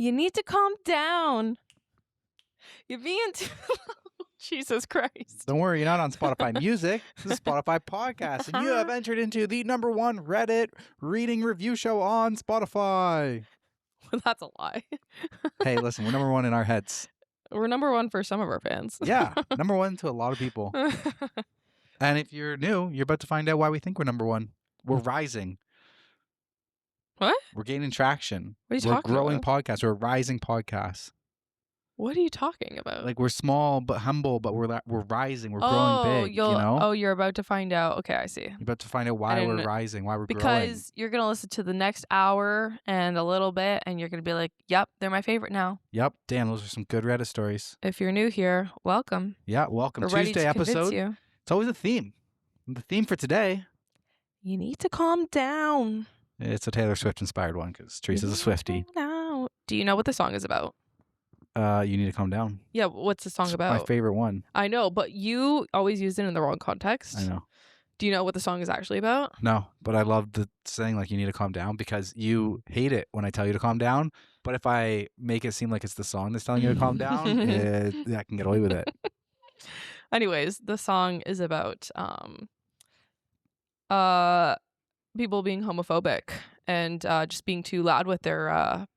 You need to calm down. You're being too Jesus Christ. Don't worry, you're not on Spotify Music. This is Spotify Podcast, and you have entered into the #1 Reddit reading review show on Spotify. Well, that's a lie. Hey, listen, we're #1 in our heads. We're #1 for some of our fans. Yeah, #1 to a lot of people. And if you're new, you're about to find out why we think we're #1. We're rising. What? We're gaining traction. What are you We're talking growing about? podcasts. We're rising podcasts. What are you talking about? Like, we're small but humble, but we're rising. We're growing big, you know? Oh, you're about to find out. Okay, I see. You're about to find out why we're rising, why we're growing. Because you're going to listen to the next hour and a little bit, and you're going to be like, yep, they're my favorite now. Yep. Damn, those are some good Reddit stories. If you're new here, welcome. Yeah, welcome. We're ready Tuesday to episode. convince you. It's always a theme. The theme for today, You need to calm down. it's a Taylor Swift inspired one because Teresa's a Swiftie. Do you know what the song is about? You need to calm down. Yeah, what's the song It's about? my favorite one. I know, but you always use it in the wrong context. I know. Do you know what the song is actually about? No, but I love the saying like you need to calm down because you hate it when I tell you to calm down. But if I make it seem like it's the song that's telling you to calm down, I can get away with it. Anyways, the song is about people being homophobic and just being too loud with their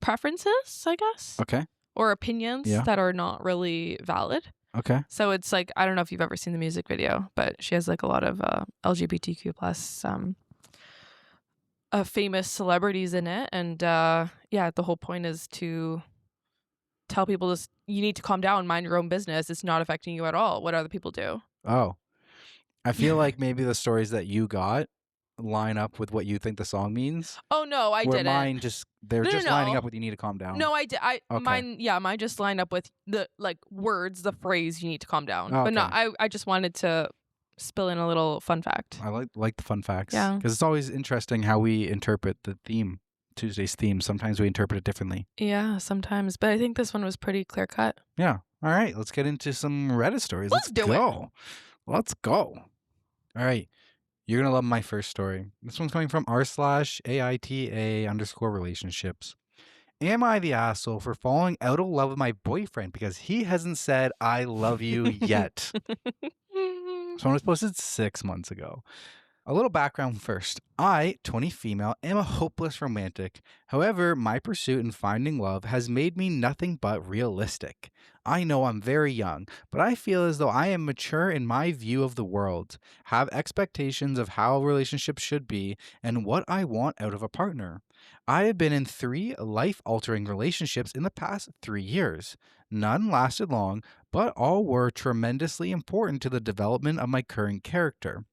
preferences, I guess. Okay. Or opinions that are not really valid. Okay. So it's like, I don't know if you've ever seen the music video, but she has like a lot of LGBTQ plus famous celebrities in it. And yeah, the whole point is to tell people you need to calm down, mind your own business. It's not affecting you at all what other people do. Oh, I feel like maybe the stories that you got line up with what you think the song means. Oh no, I where didn't. Mine they're just No. lining up with you need to calm down. No, I did. Okay. Mine just lined up with the like words, the phrase you need to calm down. Oh, but no, okay. I just wanted to spill in a little fun fact. I like the fun facts. Yeah. Because it's always interesting how we interpret the theme, Tuesday's theme. Sometimes we interpret it differently. Yeah, sometimes. But I think this one was pretty clear cut. Yeah. All right. Let's get into some Reddit stories. Let's do go. Let's go. All right. You're going to love my first story. This one's coming from r/AITA_relationships. Am I the asshole for falling out of love with my boyfriend because he hasn't said I love you yet? So I was posted 6 months ago. A little background first. I, 20 female, am a hopeless romantic. However, my pursuit in finding love has made me nothing but realistic. I know I'm very young, but I feel as though I am mature in my view of the world, have expectations of how relationships should be, and what I want out of a partner. I have been in 3 life-altering relationships in the past 3 years. None lasted long, but all were tremendously important to the development of my current character.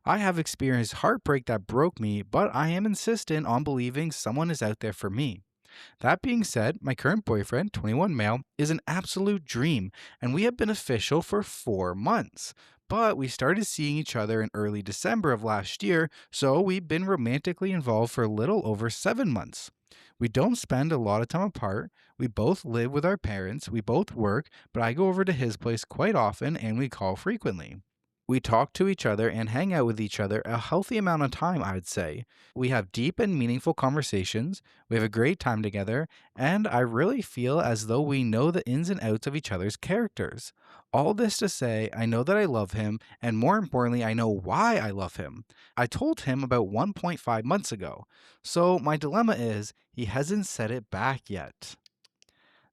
I have experienced heartbreak that broke me, but I am insistent on believing someone is out there for me. That being said, my current boyfriend, 21 male, is an absolute dream, and we have been official for 4 months. But we started seeing each other in early December of last year, so we've been romantically involved for a little over 7 months. We don't spend a lot of time apart. We both live with our parents. We both work, but I go over to his place quite often and we call frequently. We talk to each other and hang out with each other a healthy amount of time, I'd say. We have deep and meaningful conversations. We have a great time together, and I really feel as though we know the ins and outs of each other's characters. All this to say, I know that I love him, and more importantly, I know why I love him. I told him about 1.5 months ago. So my dilemma is, he hasn't said it back yet.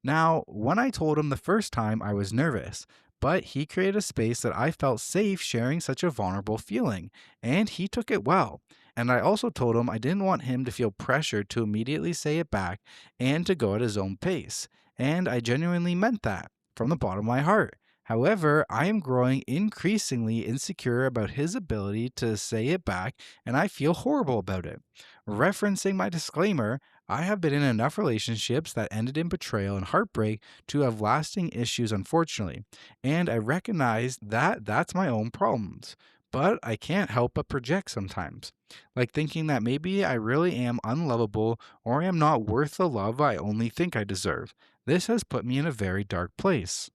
Now, when I told him the first time, I was nervous, but he created a space that I felt safe sharing such a vulnerable feeling, and he took it well. And I also told him I didn't want him to feel pressured to immediately say it back and to go at his own pace. And I genuinely meant that, from the bottom of my heart. However, I am growing increasingly insecure about his ability to say it back, and I feel horrible about it. Referencing my disclaimer, I have been in enough relationships that ended in betrayal and heartbreak to have lasting issues, unfortunately, and I recognize that that's my own problems. But I can't help but project sometimes, like thinking that maybe I really am unlovable or am not worth the love I only think I deserve. This has put me in a very dark place.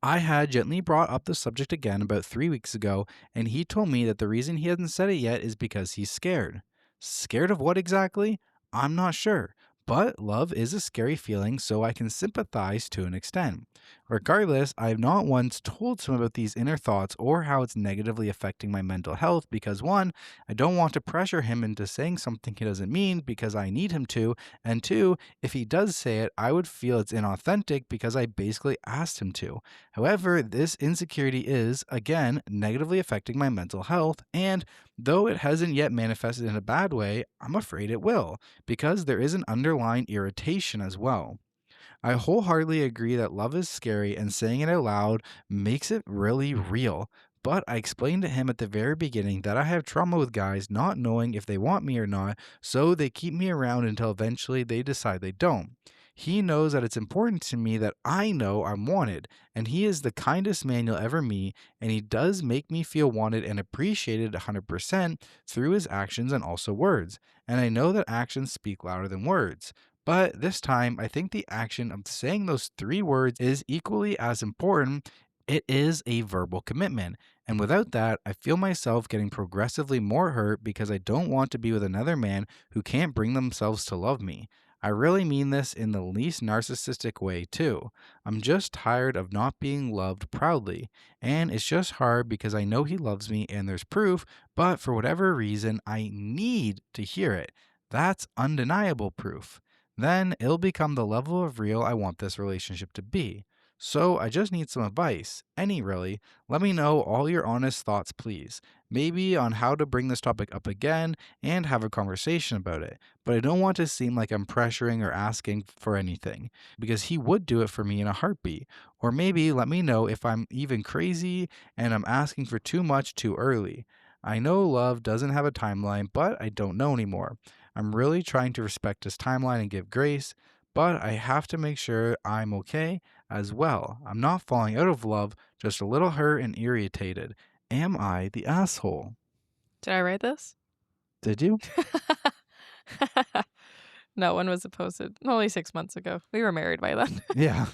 I had gently brought up the subject again about 3 weeks ago, and he told me that the reason he hasn't said it yet is because he's scared. Scared of what exactly? I'm not sure. But love is a scary feeling, so I can sympathize to an extent. Regardless, I've not once told him about these inner thoughts or how it's negatively affecting my mental health because one, I don't want to pressure him into saying something he doesn't mean because I need him to, and two, if he does say it, I would feel it's inauthentic because I basically asked him to. However, this insecurity is, again, negatively affecting my mental health, and though it hasn't yet manifested in a bad way, I'm afraid it will because there is an underlying irritation as well. I wholeheartedly agree that love is scary and saying it out loud makes it really real. But I explained to him at the very beginning that I have trauma with guys not knowing if they want me or not, so they keep me around until eventually they decide they don't. He knows that it's important to me that I know I'm wanted, and he is the kindest man you'll ever meet, and he does make me feel wanted and appreciated 100% through his actions and also words. And I know that actions speak louder than words. But this time, I think the action of saying those three words is equally as important. It is a verbal commitment. And without that, I feel myself getting progressively more hurt because I don't want to be with another man who can't bring themselves to love me. I really mean this in the least narcissistic way, too. I'm just tired of not being loved proudly. And it's just hard because I know he loves me and there's proof, but for whatever reason, I need to hear it. That's undeniable proof. Then it'll become the level of real I want this relationship to be. So I just need some advice, any really. Let me know all your honest thoughts, please. Maybe on how to bring this topic up again and have a conversation about it. But I don't want to seem like I'm pressuring or asking for anything, because he would do it for me in a heartbeat. Or maybe let me know if I'm even crazy and I'm asking for too much too early. I know love doesn't have a timeline, but I don't know anymore. I'm really trying to respect his timeline and give grace, but I have to make sure I'm okay as well. I'm not falling out of love, just a little hurt and irritated. Am I the asshole? Did I write this? Did you? No, when was it posted? Only 6 months ago. We were married by then. Yeah.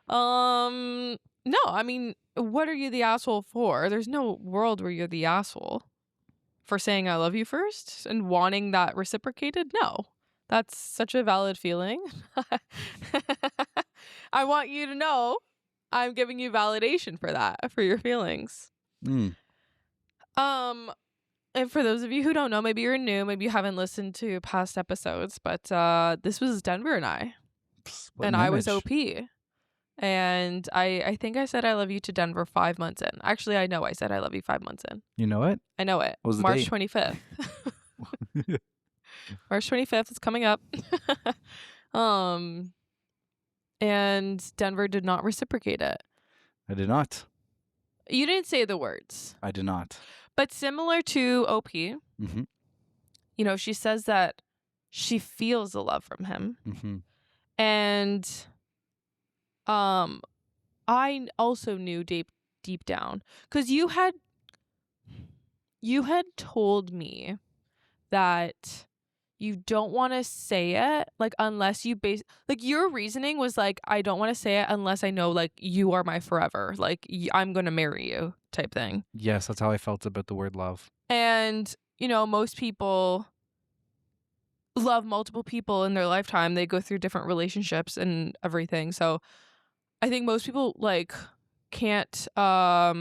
No, I mean, what are you the asshole for? There's no world where you're the asshole for saying I love you first and wanting that reciprocated. No, that's such a valid feeling. I want you to know I'm giving you validation for that, for your feelings. Mm. And for those of you who don't know, maybe you're new, maybe you haven't listened to past episodes, but this was Denver and I. What And an I was image. OP. And I think I said I love you to Denver 5 months in. Actually, I know I said I love you 5 months in. You know it? I know it. What was the March date? 25th. March 25th is coming up. And Denver did not reciprocate it. I did not. You didn't say the words. I did not. But similar to OP, Mm-hmm. you know, she says that she feels the love from him. Mm-hmm. And I also knew deep down, because you had told me that you don't want to say it, like, unless you like, your reasoning was like, I don't want to say it unless I know, like, you are my forever, like, I'm gonna marry you type thing. Yes, that's how I felt about the word love. And you know, most people love multiple people in their lifetime. They go through different relationships and everything. So I think most people, like, can't not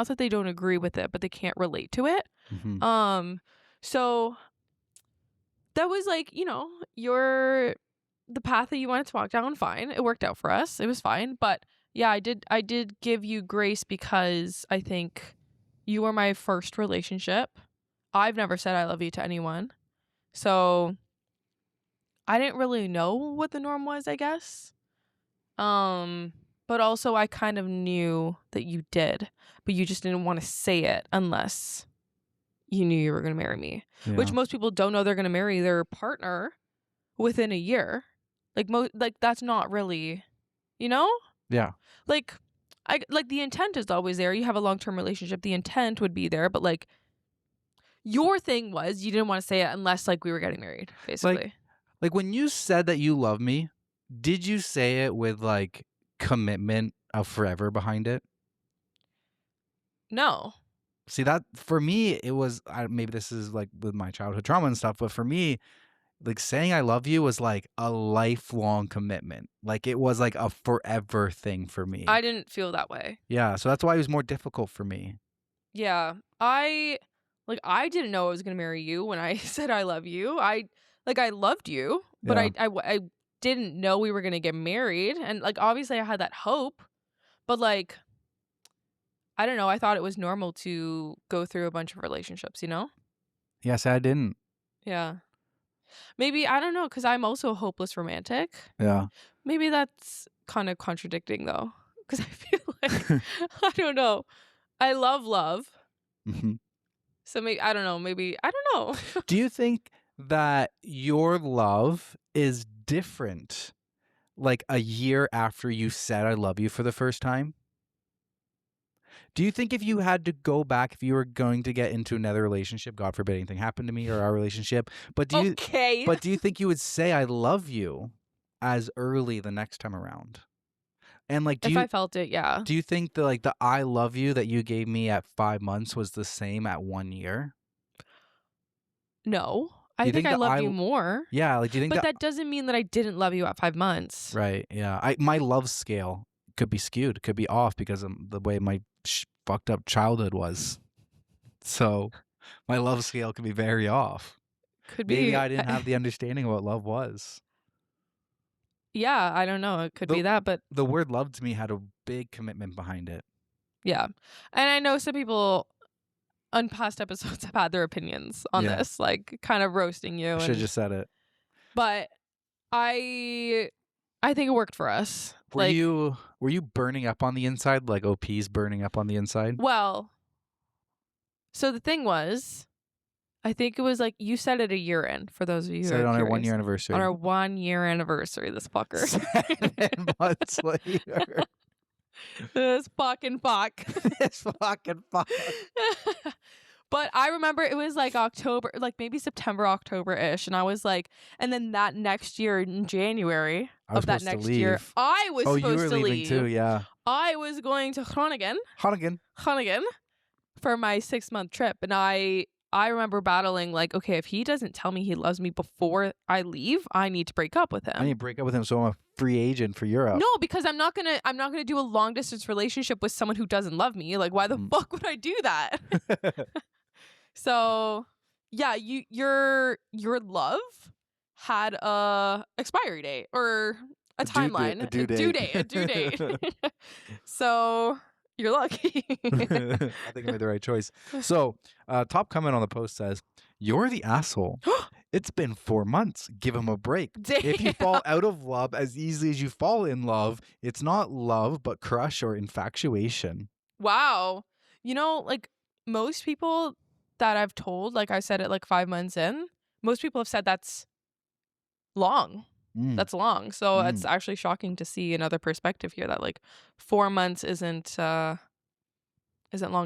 that they don't agree with it, but they can't relate to it. Mm-hmm. So that was, like, you know, the path that you wanted to walk down. Fine, it worked out for us, it was fine. But yeah, I did give you grace because I think you were my first relationship. I've never said I love you to anyone, so I didn't really know what the norm was, I guess. But also I kind of knew that you did, but you just didn't want to say it unless you knew you were going to marry me. Yeah. Which most people don't know they're going to marry their partner within a year. Like, that's not really, you know? Yeah. Like, the intent is always there. You have a long-term relationship, the intent would be there, but, like, your thing was you didn't want to say it unless, like, we were getting married, basically. Like when you said that you love me, did you say it with, like, commitment of forever behind it? No. See, that for me, it was maybe this is like with my childhood trauma and stuff, but for me, like saying I love you was like a lifelong commitment. Like it was like a forever thing for me. I didn't feel that way. Yeah, so that's why it was more difficult for me. Yeah. I didn't know I was going to marry you when I said I love you. I loved you, but Yeah. I didn't know we were going to get married. And like, obviously I had that hope, but like, I don't know. I thought it was normal to go through a bunch of relationships, you know? Yes, I didn't. Yeah. Maybe, I don't know, because I'm also a hopeless romantic. Yeah. Maybe that's kind of contradicting though, because I feel like, I don't know. I love love. Mhm. So maybe, I don't know. Maybe, I don't know. Do you think that your love is different like a year after you said I love you for the first time? Do you think if you had to go back, if you were going to get into another relationship, God forbid anything happened to me or our relationship, Okay. but do you think you would say I love you as early the next time around? And like If I felt it, yeah. do you think that like the I love you that you gave me at 5 months was the same at 1 year? No. Do I you think think I that loved you more. yeah, like do you think But that that doesn't mean that I didn't love you at 5 months. right, yeah. My love scale could be skewed, could be off because of the way my fucked up childhood was. So, my love scale could be very off. Could Maybe be. I didn't have the understanding of what love was. Yeah, I don't know. It could The be that, but the word love to me had a big commitment behind it. yeah. And I know some people on past episodes have had their opinions on Yeah. this, like kind of roasting you. I should have just said it. But I think it worked for us. Were Like, you burning up on the inside like OP's burning up on the inside? well, so the thing was, I think it was like you said it a year in, for those of you who Said it are on our curious. 1-year anniversary. On our 1-year anniversary, this fucker. 7 months later. This fucking fuck. This fucking fuck. But I remember it was like October, like maybe September, October-ish. And I was like, and then that next year in January I was of that supposed to next year, leave. I was Oh, you supposed were to leaving leave. too, yeah. I was going to Groningen for my 6-month trip. And I remember battling like, okay, if he doesn't tell me he loves me before I leave, I need to break up with him. I need to break up with him so I'm a free agent for Europe. No, because I'm not gonna do a long distance relationship with someone who doesn't love me. Like, why the fuck would I do that? So, yeah, your love had a expiry date or a timeline, a due date. So you're lucky. I think I made the right choice. So, top comment on the post says, "You're the asshole. It's been 4 months. Give him a break. If you fall out of love as easily as you fall in love, it's not love, but crush or infatuation." Wow. You know, like most people that I've told, like I said it like 5 months in, most people have said that's long. That's long. So it's actually shocking to see another perspective here that like 4 months isn't long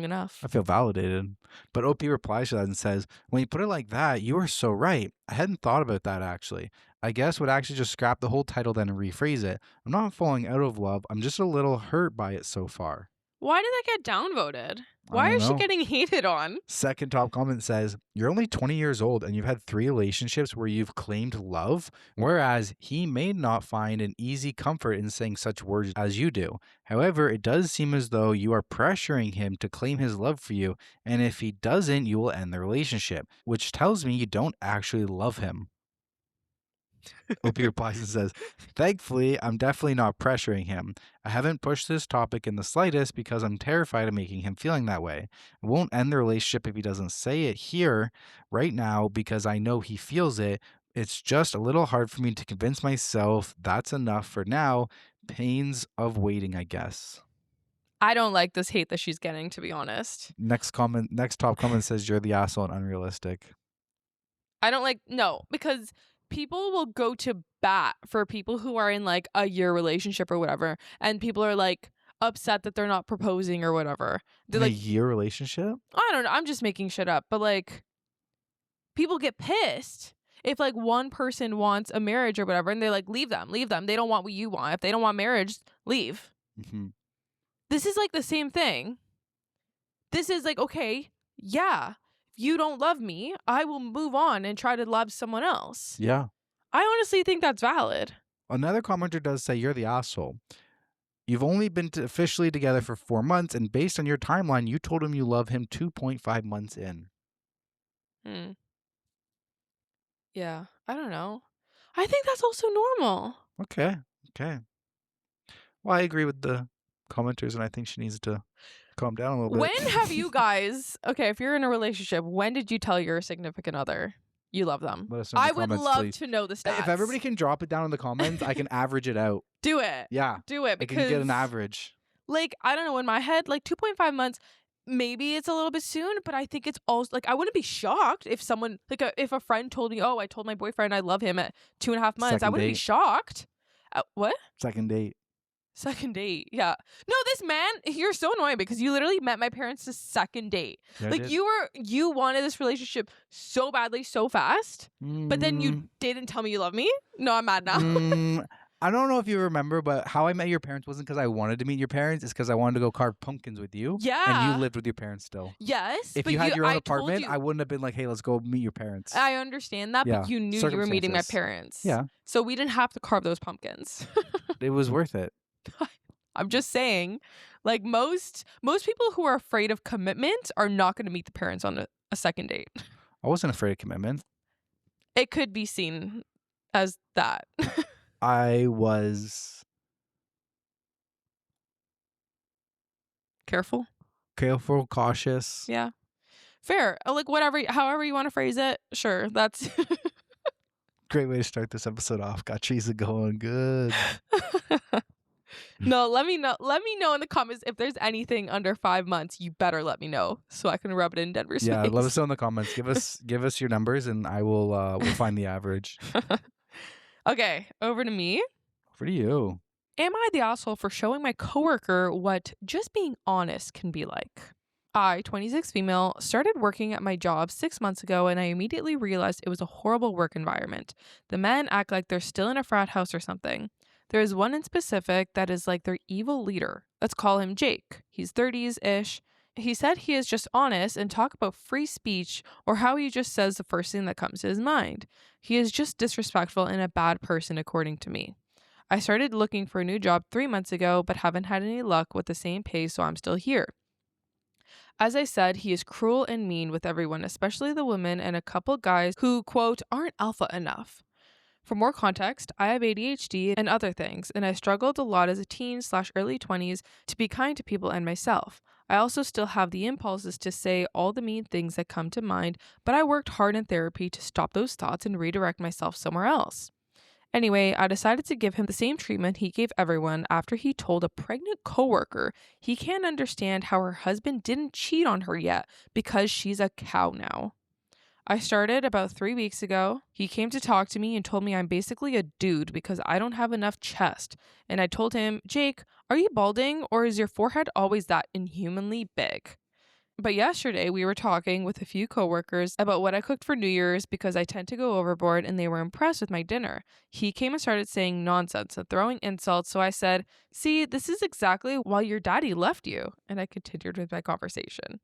enough. I feel validated. But OP replies to that and says, "When you put it like that, you are so right. I hadn't thought about that actually. I guess would actually just scrap the whole title then and rephrase it. I'm not falling out of love. I'm just a little hurt by it so far." Why did that get downvoted? Why is she getting hated on? Second top comment says, "You're only 20 years old and you've had 3 relationships where you've claimed love, whereas he may not find an easy comfort in saying such words as you do. However, it does seem as though you are pressuring him to claim his love for you, and if he doesn't, you will end the relationship, which tells me you don't actually love him." OP replies and says, "Thankfully, I'm definitely not pressuring him. I haven't pushed this topic in the slightest because I'm terrified of making him feeling that way. I won't end the relationship if he doesn't say it here right now because I know he feels it. It's just a little hard for me to convince myself that's enough for now. Pains of waiting, I guess." I don't like this hate that she's getting, to be honest. Next top comment says, "You're the asshole and unrealistic." I don't like, no, because people will go to bat for people who are in like a year relationship or whatever, and people are like upset that they're not proposing or whatever. They're like, a year relationship? I don't know, I'm just making shit up, but like people get pissed if like one person wants a marriage or whatever, and they're like, leave them. They don't want what you want. If they don't want marriage, leave. Mm-hmm. This is like the same thing. this is like, okay, yeah, if you don't love me, I will move on and try to love someone else. Yeah. I honestly think that's valid. Another commenter does say you're the asshole. You've only been officially together for 4 months, and based on your timeline, you told him you love him 2.5 months in. Yeah, I don't know. I think that's also normal. Okay. Well, I agree with the commenters, and I think she needs to calm down a little bit. When have you guys, okay, if you're in a relationship, when did you tell your significant other you love them? Let us know in the I would comments, love please. to know the stats. If everybody can drop it down in the comments, I can average it out. Do it. Yeah. Do it, I because can get an average. like, I don't know, in my head, like 2.5 months, maybe it's a little bit soon, but I think it's also like, I wouldn't be shocked if someone, like if a friend told me, oh, I told my boyfriend I love him at 2.5 months. I Second wouldn't be date. shocked. What? Second date. Second date. Yeah. No, this man, you're so annoying because you literally met my parents' second date. Yeah, I Like did. you wanted this relationship so badly, so fast, but then you didn't tell me you love me. No, I'm mad now. I don't know if you remember, but how I met your parents wasn't because I wanted to meet your parents. It's because I wanted to go carve pumpkins with you. Yeah. And you lived with your parents still. Yes. If but you had your own I told apartment, you- I wouldn't have been like, hey, let's go meet your parents. I understand that, Yeah. but you knew you were meeting my Circumstances. parents. Yeah. So we didn't have to carve those pumpkins. It was worth it. I'm just saying, like most people who are afraid of commitment are not going to meet the parents on a second date. I wasn't afraid of commitment. It could be seen as that. I was Careful. cautious. Yeah. Fair. Like however you want to phrase it. Sure. That's Great way to start this episode off. Got Teresa going good. No, let me know in the comments if there's anything under 5 months. You better let me know so I can rub it in Denver's Yeah, face. let us know in the comments. Give us your numbers, and I will we'll find the average. Okay, over to me. Over to you. Am I the asshole for showing my coworker what just being honest can be like? I, 26 female, started working at my job 6 months ago, and I immediately realized it was a horrible work environment. The men act like they're still in a frat house or something. There is one in specific that is like their evil leader. Let's call him Jake. He's 30s-ish. He said he is just honest and talk about free speech or how he just says the first thing that comes to his mind. He is just disrespectful and a bad person according to me. I started looking for a new job 3 months ago, but haven't had any luck with the same pay, so I'm still here. As I said, he is cruel and mean with everyone, especially the women and a couple guys who, quote, aren't alpha enough. For more context, I have ADHD and other things, and I struggled a lot as a teen/early 20s to be kind to people and myself. I also still have the impulses to say all the mean things that come to mind, but I worked hard in therapy to stop those thoughts and redirect myself somewhere else. Anyway, I decided to give him the same treatment he gave everyone after he told a pregnant coworker he can't understand how her husband didn't cheat on her yet because she's a cow now. I started about 3 weeks ago. He came to talk to me and told me I'm basically a dude because I don't have enough chest. And I told him, Jake, are you balding or is your forehead always that inhumanly big? But yesterday we were talking with a few coworkers about what I cooked for New Year's because I tend to go overboard and they were impressed with my dinner. He came and started saying nonsense and throwing insults, so I said, see, this is exactly why your daddy left you. And I continued with my conversation.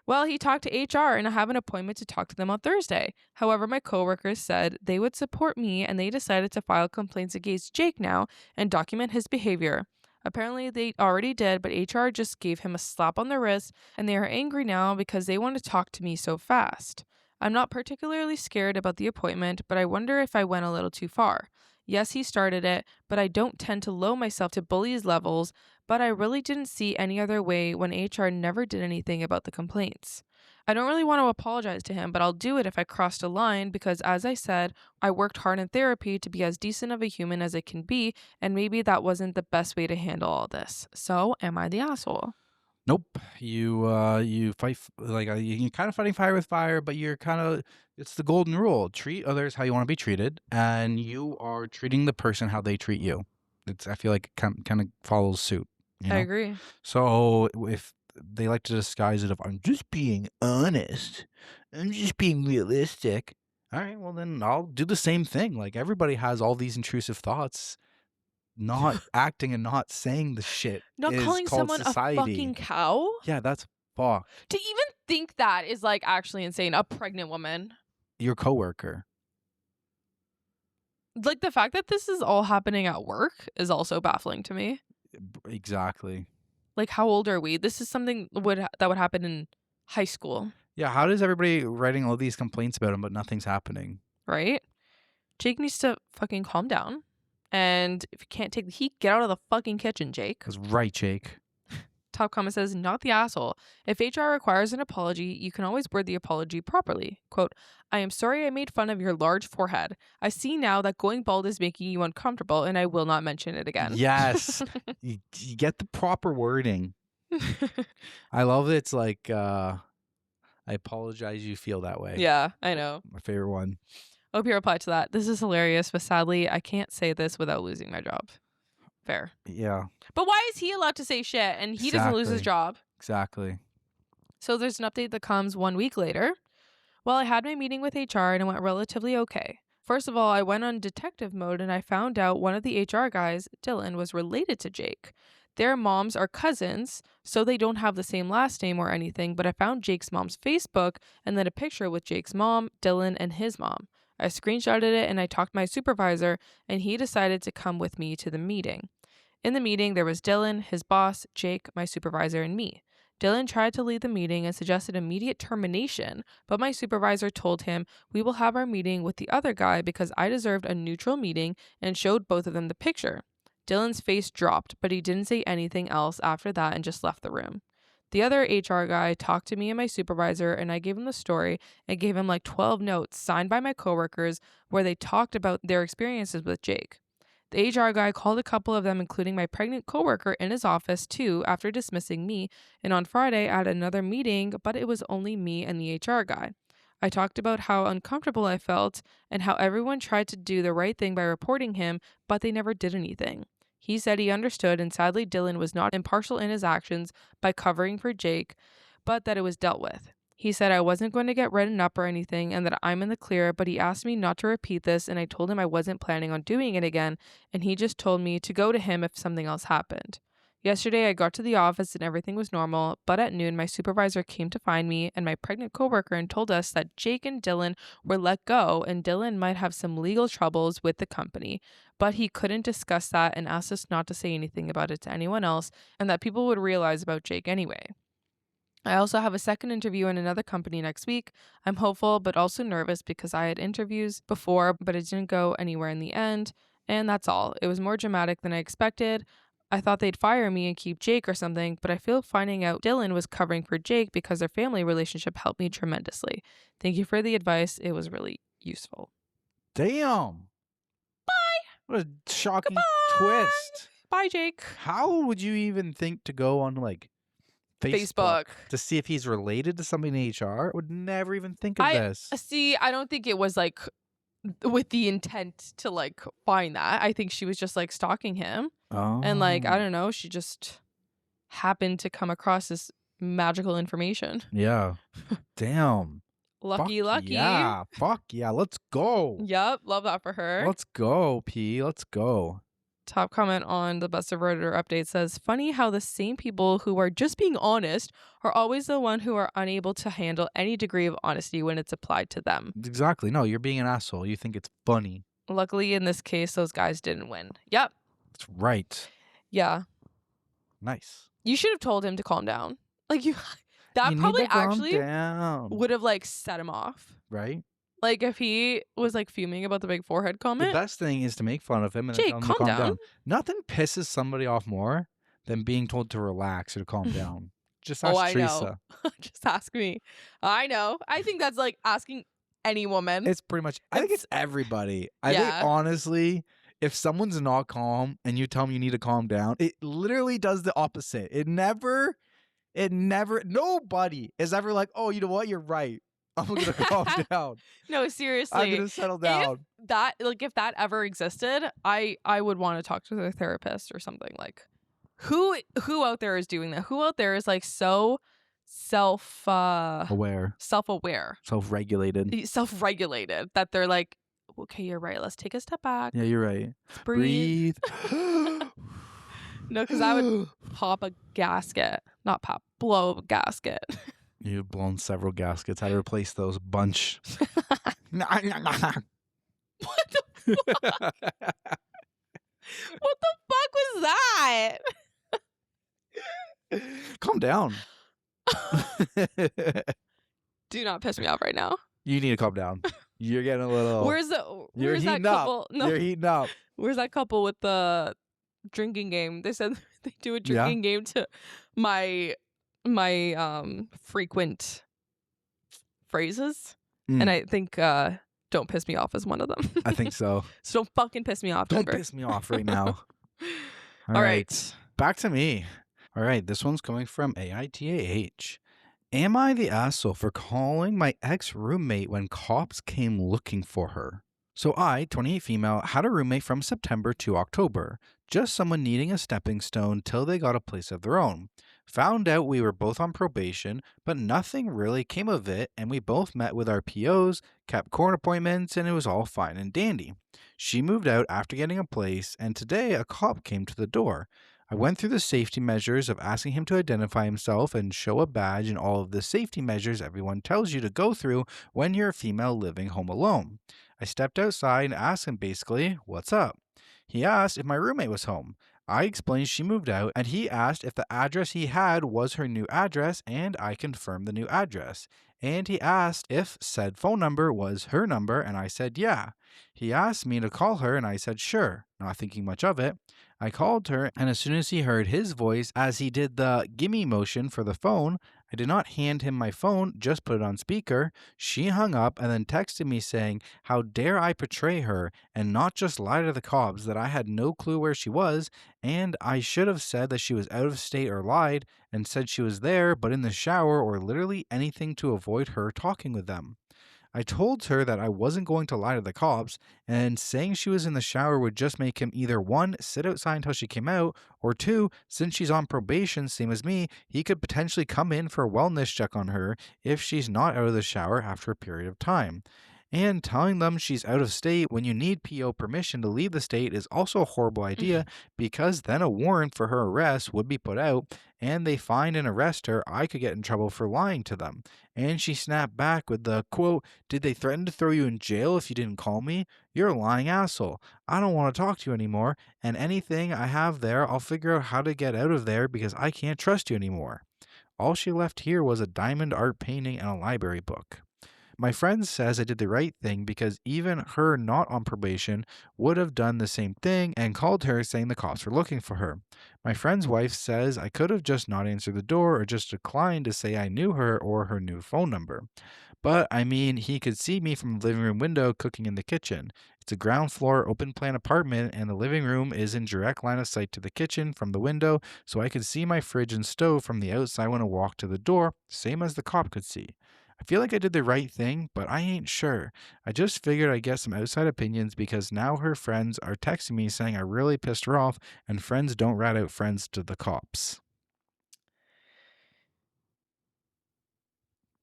Well, he talked to HR and I have an appointment to talk to them on Thursday. However, my coworkers said they would support me and they decided to file complaints against Jake now and document his behavior. Apparently, they already did, but HR just gave him a slap on the wrist and they are angry now because they want to talk to me so fast. I'm not particularly scared about the appointment, but I wonder if I went a little too far. Yes, he started it, but I don't tend to lower myself to bullies levels, but I really didn't see any other way when HR never did anything about the complaints. I don't really want to apologize to him, but I'll do it if I crossed a line because, as I said, I worked hard in therapy to be as decent of a human as I can be, and maybe that wasn't the best way to handle all this. So, am I the asshole? Nope. You fight you're kind of fighting fire with fire, but you're kind of it's the golden rule. Treat others how you want to be treated, and you are treating the person how they treat you. I feel like it kind of follows suit. You know? I agree. So if they like to disguise it of I'm just being honest, I'm just being realistic. All right, well then I'll do the same thing. Like everybody has all these intrusive thoughts. Not acting and not saying the shit. Not is calling called someone society. a fucking cow? Yeah, that's Fuck. To even think that is like actually insane. A pregnant woman. Your coworker. Like the fact that this is all happening at work is also baffling to me. Exactly. Like, how old are we? This is something that would happen in high school, Yeah, how does everybody writing all these complaints about him, but nothing's happening? right? Jake needs to fucking calm down. And if you can't take the heat, get out of the fucking kitchen, Jake. That's right, Jake. Top comment says, not the asshole. If HR requires an apology, you can always word the apology properly. Quote, I am sorry I made fun of your large forehead. I see now that going bald is making you uncomfortable, and I will not mention it again. Yes. you get the proper wording. I love it. It's like, I apologize you feel that way. Yeah, I know. My favorite one. OP replied to that. This is hilarious, but sadly, I can't say this without losing my job. Fair. Yeah. But why is he allowed to say shit and he doesn't lose his job? Exactly. So there's an update that comes 1 week later. Well, I had my meeting with HR and it went relatively okay. First of all, I went on detective mode and I found out one of the HR guys, Dylan, was related to Jake. Their moms are cousins, so they don't have the same last name or anything, but I found Jake's mom's Facebook and then a picture with Jake's mom, Dylan, and his mom. I screenshotted it and I talked to my supervisor and he decided to come with me to the meeting. In the meeting, there was Dylan, his boss, Jake, my supervisor, and me. Dylan tried to lead the meeting and suggested immediate termination, but my supervisor told him, we will have our meeting with the other guy because I deserved a neutral meeting and showed both of them the picture. Dylan's face dropped, but he didn't say anything else after that and just left the room. The other HR guy talked to me and my supervisor, and I gave him the story and gave him like 12 notes signed by my coworkers where they talked about their experiences with Jake. The HR guy called a couple of them, including my pregnant coworker, in his office too after dismissing me, and on Friday I had another meeting, but it was only me and the HR guy. I talked about how uncomfortable I felt and how everyone tried to do the right thing by reporting him, but they never did anything. He said he understood, and sadly Dylan was not impartial in his actions by covering for Jake, but that it was dealt with. He said I wasn't going to get written up or anything and that I'm in the clear, but he asked me not to repeat this, and I told him I wasn't planning on doing it again, and he just told me to go to him if something else happened. Yesterday I got to the office and everything was normal, but at noon my supervisor came to find me and my pregnant coworker and told us that Jake and Dylan were let go and Dylan might have some legal troubles with the company, but he couldn't discuss that and asked us not to say anything about it to anyone else and that people would realize about Jake anyway. I also have a second interview in another company next week. I'm hopeful but also nervous because I had interviews before, but it didn't go anywhere in the end, and that's all. It was more dramatic than I expected. I thought they'd fire me and keep Jake or something, but I feel finding out Dylan was covering for Jake because their family relationship helped me tremendously. Thank you for the advice. It was really useful. Damn. Bye. What a shocking Goodbye. twist. Bye, Jake. How would you even think to go on like Facebook to see if he's related to somebody in HR? I would never even think of this. See, I don't think it was like with the intent to like find that. I think she was just like stalking him. Oh. And like, I don't know, she just happened to come across this magical information. Yeah. Damn. Lucky. Yeah. Fuck yeah. Let's go. Yep. Love that for her. Let's go, P. Let's go. Top comment on the Best of Redditor update says, funny how the same people who are just being honest are always the one who are unable to handle any degree of honesty when it's applied to them. Exactly. No, you're being an asshole. You think it's funny. Luckily, in this case, those guys didn't win. Yep. That's right. Yeah. Nice. You should have told him to calm down. Like that probably actually would have like set him off. Right? Like if he was like fuming about the big forehead comment. The best thing is to make fun of him and Jake, tell him to calm down. down. Nothing pisses somebody off more than being told to relax or to calm down. Just ask Teresa. Know. Just ask me. I know. I think that's like asking any woman. It's pretty much, I think it's everybody. I think honestly, if someone's not calm and you tell them you need to calm down, it literally does the opposite. It never, nobody is ever like, oh, you know what? You're right. I'm going to calm down. No, seriously. I'm going to settle down. If that ever existed, I would want to talk to their therapist or something. Like who out there is doing that? Who out there is like so self-aware, self-regulated that they're like, okay, you're right. Let's take a step back. Yeah, you're right. Breathe. No, because I would pop a gasket. Not pop, blow a gasket. You've blown several gaskets. How to replace those bunch. What the fuck was that? Calm down. Do not piss me off right now. You need to calm down. You're getting a little. Where's that couple? No, You're heating up. where's that couple with the drinking game? They said they do a drinking game to my frequent phrases, and I think don't piss me off is one of them. I think so. So don't fucking piss me off. Don't Denver. piss me off right now. All right. Back to me. All right. This one's coming from AITAH. Am I the asshole for calling my ex-roommate when cops came looking for her? So I, 28 female, had a roommate from September to October. Just someone needing a stepping stone till they got a place of their own. Found out we were both on probation, but nothing really came of it, and we both met with our POs, kept court appointments, and it was all fine and dandy. She moved out after getting a place, and today a cop came to the door. I went through the safety measures of asking him to identify himself and show a badge and all of the safety measures everyone tells you to go through when you're a female living home alone. I stepped outside and asked him basically, "What's up?" He asked if my roommate was home. I explained she moved out, and he asked if the address he had was her new address, and I confirmed the new address. And he asked if said phone number was her number, and I said yeah. He asked me to call her, and I said sure, not thinking much of it. I called her, and as soon as he heard his voice as he did the gimme motion for the phone, I did not hand him my phone, just put it on speaker. She hung up and then texted me saying, how dare I betray her and not just lie to the cops that I had no clue where she was, and I should have said that she was out of state or lied and said she was there but in the shower or literally anything to avoid her talking with them. I told her that I wasn't going to lie to the cops, and saying she was in the shower would just make him either 1, sit outside until she came out, or 2, since she's on probation, same as me, he could potentially come in for a wellness check on her if she's not out of the shower after a period of time. And telling them she's out of state when you need PO permission to leave the state is also a horrible idea because then a warrant for her arrest would be put out and they find and arrest her. I could get in trouble for lying to them. And she snapped back with the quote, "Did they threaten to throw you in jail if you didn't call me? You're a lying asshole. I don't want to talk to you anymore. And anything I have there, I'll figure out how to get out of there because I can't trust you anymore." All she left here was a diamond art painting and a library book. My friend says I did the right thing because even her not on probation would have done the same thing and called her saying the cops were looking for her. My friend's wife says I could have just not answered the door or just declined to say I knew her or her new phone number. But I mean, he could see me from the living room window cooking in the kitchen. It's a ground floor open plan apartment and the living room is in direct line of sight to the kitchen from the window, so I could see my fridge and stove from the outside when I walked to the door, same as the cop could see. I feel like I did the right thing, but I ain't sure. I just figured I'd get some outside opinions because now her friends are texting me saying I really pissed her off, and friends don't rat out friends to the cops.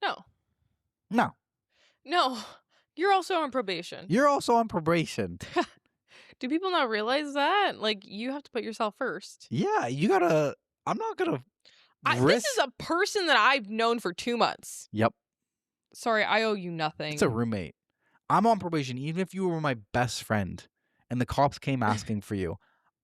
No. No. No. You're also on probation. You're also on probation. Do people not realize that? Like, you have to put yourself first. Yeah, you gotta. I'm not gonna. This is a person that I've known for 2 months. Yep. Sorry, I owe you nothing. It's a roommate. I'm on probation, even if you were my best friend and the cops came asking for you.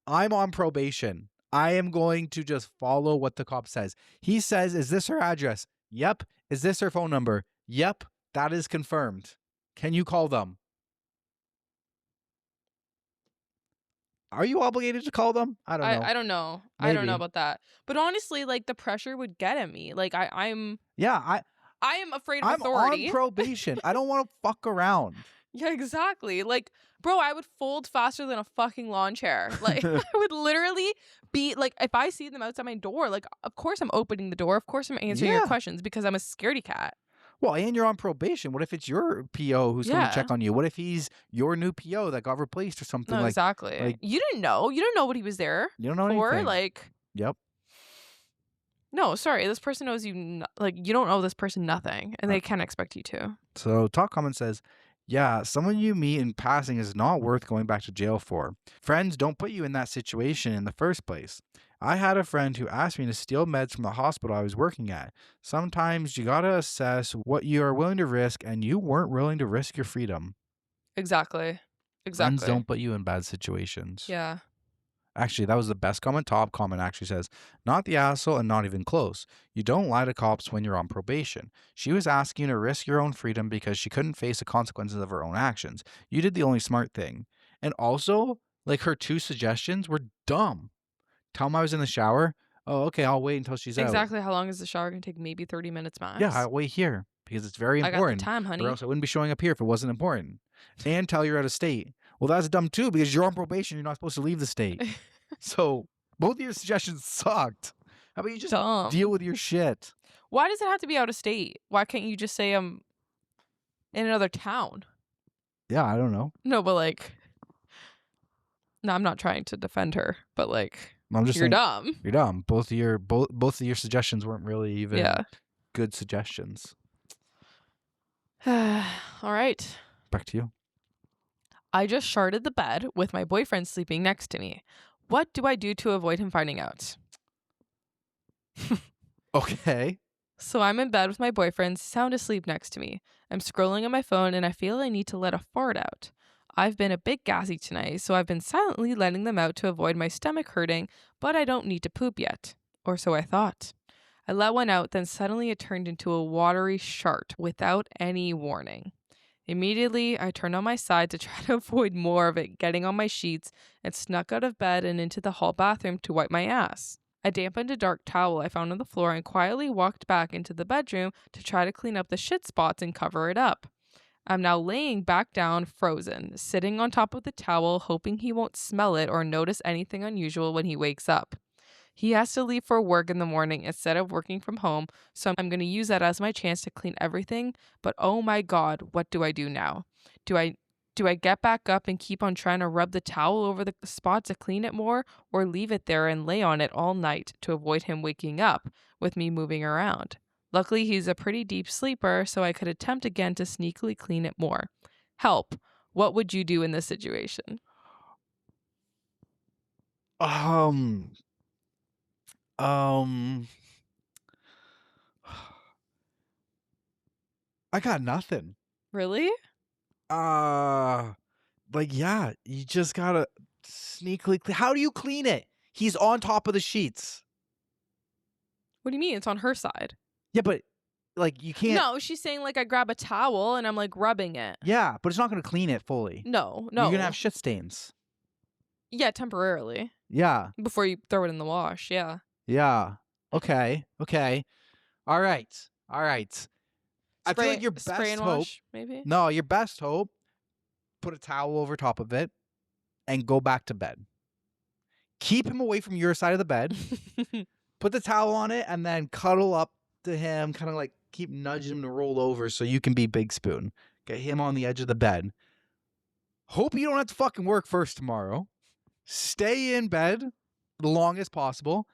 I'm on probation. I am going to just follow what the cop says. He says, "Is this her address?" Yep. "Is this her phone number?" Yep. That is confirmed. Can you call them? Are you obligated to call them? I don't know. I don't know. Maybe. I don't know about that. But honestly, like, the pressure would get at me. Like, I'm afraid of authority. I'm on probation. I don't want to fuck around. Yeah, exactly. Like, bro, I would fold faster than a fucking lawn chair. Like, I would literally be like, if I see them outside my door, like, of course I'm opening the door. Of course I'm answering your questions because I'm a scaredy cat. Well, and you're on probation. What if it's your PO who's going to check on you? What if he's your new PO that got replaced or something? No, exactly. Like, you didn't know. You don't know what he was there. You don't know anything. Like, yep. No, sorry. This person owes you, you don't owe this person nothing, and they can't expect you to. So Talk Comment says, yeah, someone you meet in passing is not worth going back to jail for. Friends don't put you in that situation in the first place. I had a friend who asked me to steal meds from the hospital I was working at. Sometimes you gotta assess what you are willing to risk, and you weren't willing to risk your freedom. Exactly. Friends Exactly. don't put you in bad situations. Yeah. Actually, that was the best comment. Top comment actually says, not the asshole and not even close. You don't lie to cops when you're on probation. She was asking you to risk your own freedom because she couldn't face the consequences of her own actions. You did the only smart thing. And also, like, her 2 suggestions were dumb. Tell him I was in the shower. Oh, okay, I'll wait until she's out. Exactly. How long is the shower gonna take? Maybe 30 minutes max. Yeah, I'll wait here because it's very I got the important. time, Or honey. else I wouldn't be showing up here if it wasn't important. And tell you're out of state. Well, that's dumb too because you're on probation. You're not supposed to leave the state. So both of your suggestions sucked. How about you just Dumb. deal with your shit? Why does it have to be out of state? Why can't you just say I'm in another town? Yeah, I don't know. No, but like, no, I'm not trying to defend her, but like, I'm just you're saying dumb. you're dumb. Both of your suggestions weren't really even Yeah. good suggestions. All right. Back to you. I just sharded the bed with my boyfriend sleeping next to me. What do I do to avoid him finding out? Okay. So I'm in bed with my boyfriend, sound asleep next to me. I'm scrolling on my phone and I feel I need to let a fart out. I've been a bit gassy tonight, so I've been silently letting them out to avoid my stomach hurting, but I don't need to poop yet. Or so I thought. I let one out, then suddenly it turned into a watery shart without any warning. Immediately, I turned on my side to try to avoid more of it getting on my sheets and snuck out of bed and into the hall bathroom to wipe my ass. I dampened a dark towel I found on the floor and quietly walked back into the bedroom to try to clean up the shit spots and cover it up. I'm now laying back down, frozen, sitting on top of the towel, hoping he won't smell it or notice anything unusual when he wakes up. He has to leave for work in the morning instead of working from home, so I'm going to use that as my chance to clean everything. But oh my God, what do I do now? Do I get back up and keep on trying to rub the towel over the spot to clean it more, or leave it there and lay on it all night to avoid him waking up with me moving around? Luckily, he's a pretty deep sleeper, so I could attempt again to sneakily clean it more. Help. What would you do in this situation? I got nothing. Really? Like, yeah, you just gotta sneakily clean. How do you clean it? He's on top of the sheets. What do you mean? It's on her side. Yeah, but like you can't. No, she's saying like I grab a towel and I'm like rubbing it. Yeah, but it's not gonna clean it fully. No. You're gonna have shit stains. Yeah, temporarily. Yeah. Before you throw it in the wash, yeah. Yeah. Okay. All right. I feel like your spray best and hope. wash, maybe? No, your best hope. Put a towel over top of it, and go back to bed. Keep him away from your side of the bed. Put the towel on it, and then cuddle up to him, kind of like keep nudging him to roll over so you can be Big Spoon. Get him on the edge of the bed. Hope you don't have to fucking work first tomorrow. Stay in bed the longest possible.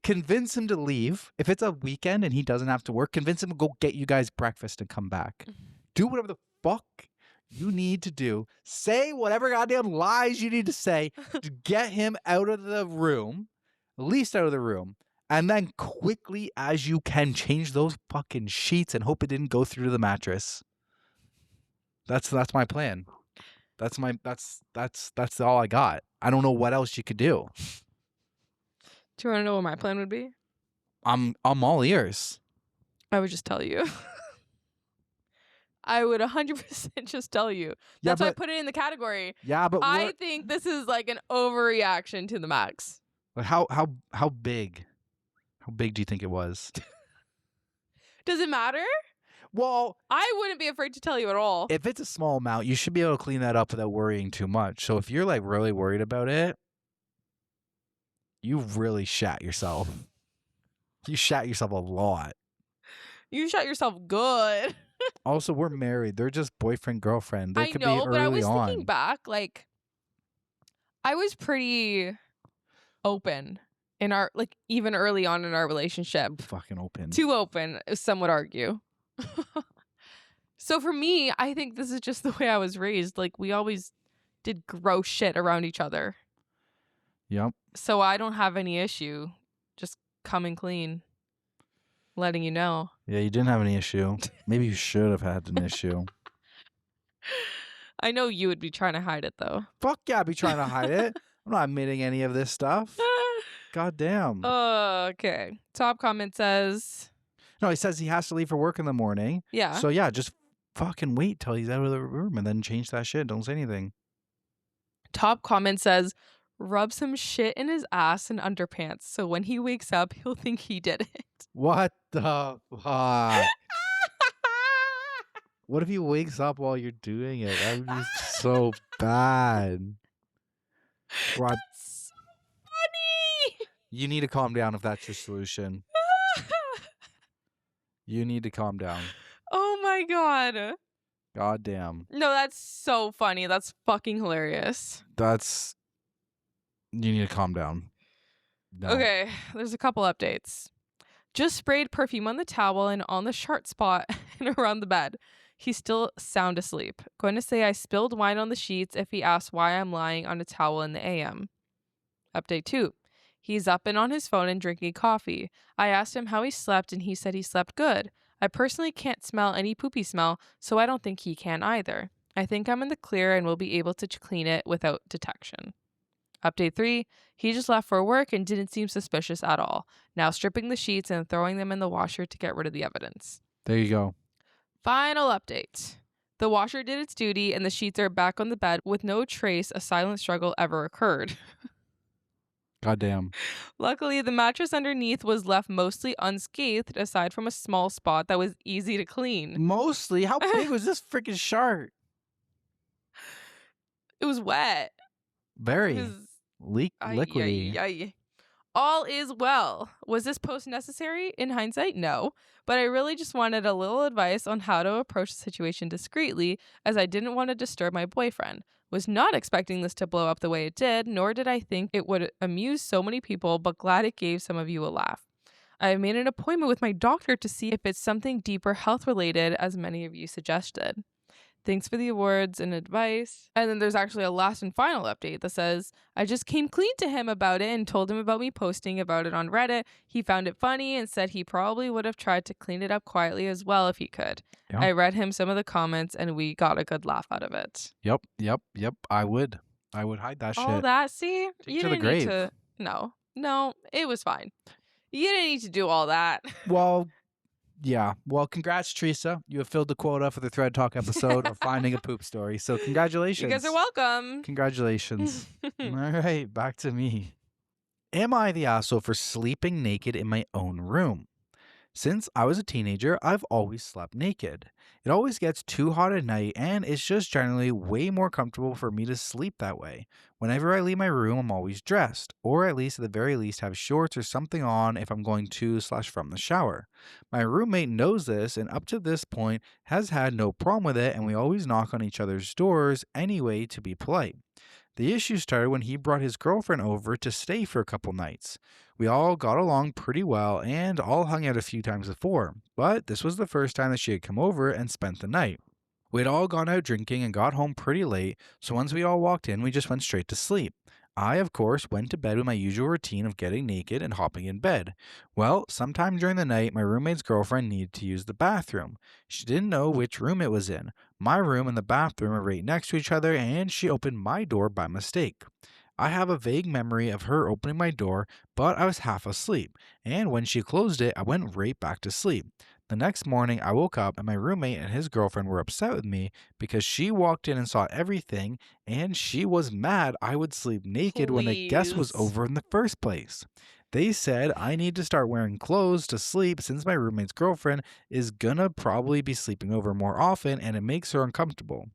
Convince him to leave. If it's a weekend and he doesn't have to work, convince him to go get you guys breakfast and come back. Do whatever the fuck you need to do. Say whatever goddamn lies you need to say to get him out of the room, at least out of the room. And then quickly as you can change those fucking sheets and hope it didn't go through to the mattress. That's my plan. That's all I got. I don't know what else you could do. Do you want to know what my plan would be? I'm all ears. I would just tell you. I would 100% just tell you. Yeah, That's why I but- put it in the category. Yeah, but I think this is like an overreaction to the max. But how big? How big do you think it was? Does it matter? Well, I wouldn't be afraid to tell you at all. if it's a small amount, you should be able to clean that up without worrying too much. So if you're like really worried about it, you really shat yourself. You shat yourself a lot. You shot yourself good. Also, we're married. They're just boyfriend, girlfriend. They I could know, be but I early was on. thinking back, like, I was pretty open in our, like, even early on in our relationship. Fucking open. Too open, some would argue. So for me, I think this is just the way I was raised. Like, we always did gross shit around each other. Yep. So I don't have any issue just coming clean, letting you know. Yeah, you didn't have any issue. Maybe you should have had an issue. I know you would be trying to hide it though. Fuck yeah, I'd be trying to hide it. I'm not admitting any of this stuff. God damn. Okay. Top comment says, No, he says he has to leave for work in the morning. yeah. So yeah, just fucking wait till he's out of the room and then change that shit. Don't say anything. Top comment says, rub some shit in his ass and underpants so when he wakes up, he'll think he did it. What the fuck? What if he wakes up while you're doing it? That would be so bad. Bro, That's funny. you need to calm down if that's your solution. You need to calm down. Oh my God. God damn. No, that's so funny. That's fucking hilarious. You need to calm down. No. Okay, there's a couple updates. Just sprayed perfume on the towel and on the shart spot and around the bed. He's still sound asleep. Going to say I spilled wine on the sheets if he asks why I'm lying on a towel in the AM. Update 2. He's up and on his phone and drinking coffee. I asked him how he slept and he said he slept good. I personally can't smell any poopy smell, so I don't think he can either. I think I'm in the clear and will be able to clean it without detection. Update 3. He just left for work and didn't seem suspicious at all. Now stripping the sheets and throwing them in the washer to get rid of the evidence. There you go. Final update. The washer did its duty and the sheets are back on the bed with no trace a silent struggle ever occurred. Goddamn. Luckily, the mattress underneath was left mostly unscathed aside from a small spot that was easy to clean. Mostly? How big was this freaking shark? It was wet. Very. It was Liquidy. Ay. All is well. Was this post necessary? In hindsight, no. But I really just wanted a little advice on how to approach the situation discreetly, as I didn't want to disturb my boyfriend. Was not expecting this to blow up the way it did, nor did I think it would amuse so many people, but glad it gave some of you a laugh. I have made an appointment with my doctor to see if it's something deeper health related, as many of you suggested. Thanks for the awards and advice. And then there's actually a last and final update that says, I just came clean to him about it and told him about me posting about it on Reddit. He found it funny and said he probably would have tried to clean it up quietly as well if he could. Yeah. I read him some of the comments and we got a good laugh out of it. Yep. I would hide that shit. All that, see? Take You to the didn't grave. need to. No, it was fine. You didn't need to do all that. Well, yeah. Well, congrats, Teresa. You have filled the quota for the ThreadTalk episode of Finding a Poop Story. So congratulations. You guys are welcome. Congratulations. All right, back to me. Am I the asshole for sleeping naked in my own room? Since I was a teenager, I've always slept naked. It always gets too hot at night, and it's just generally way more comfortable for me to sleep that way. Whenever I leave my room, I'm always dressed, or at least at the very least have shorts or something on if I'm going to/from the shower. My roommate knows this, and up to this point has had no problem with it, and we always knock on each other's doors anyway to be polite. The issue started when he brought his girlfriend over to stay for a couple nights. We all got along pretty well and all hung out a few times before, but this was the first time that she had come over and spent the night. We had all gone out drinking and got home pretty late, so once we all walked in, we just went straight to sleep. I, of course, went to bed with my usual routine of getting naked and hopping in bed. Well, sometime during the night, my roommate's girlfriend needed to use the bathroom. She didn't know which room it was in. My room and the bathroom are right next to each other, and she opened my door by mistake. I have a vague memory of her opening my door, but I was half asleep, and when she closed it, I went right back to sleep. The next morning, I woke up and my roommate and his girlfriend were upset with me because she walked in and saw everything, and she was mad I would sleep naked when the guest was Please. over in the first place. They said I need to start wearing clothes to sleep since my roommate's girlfriend is gonna probably be sleeping over more often and it makes her uncomfortable.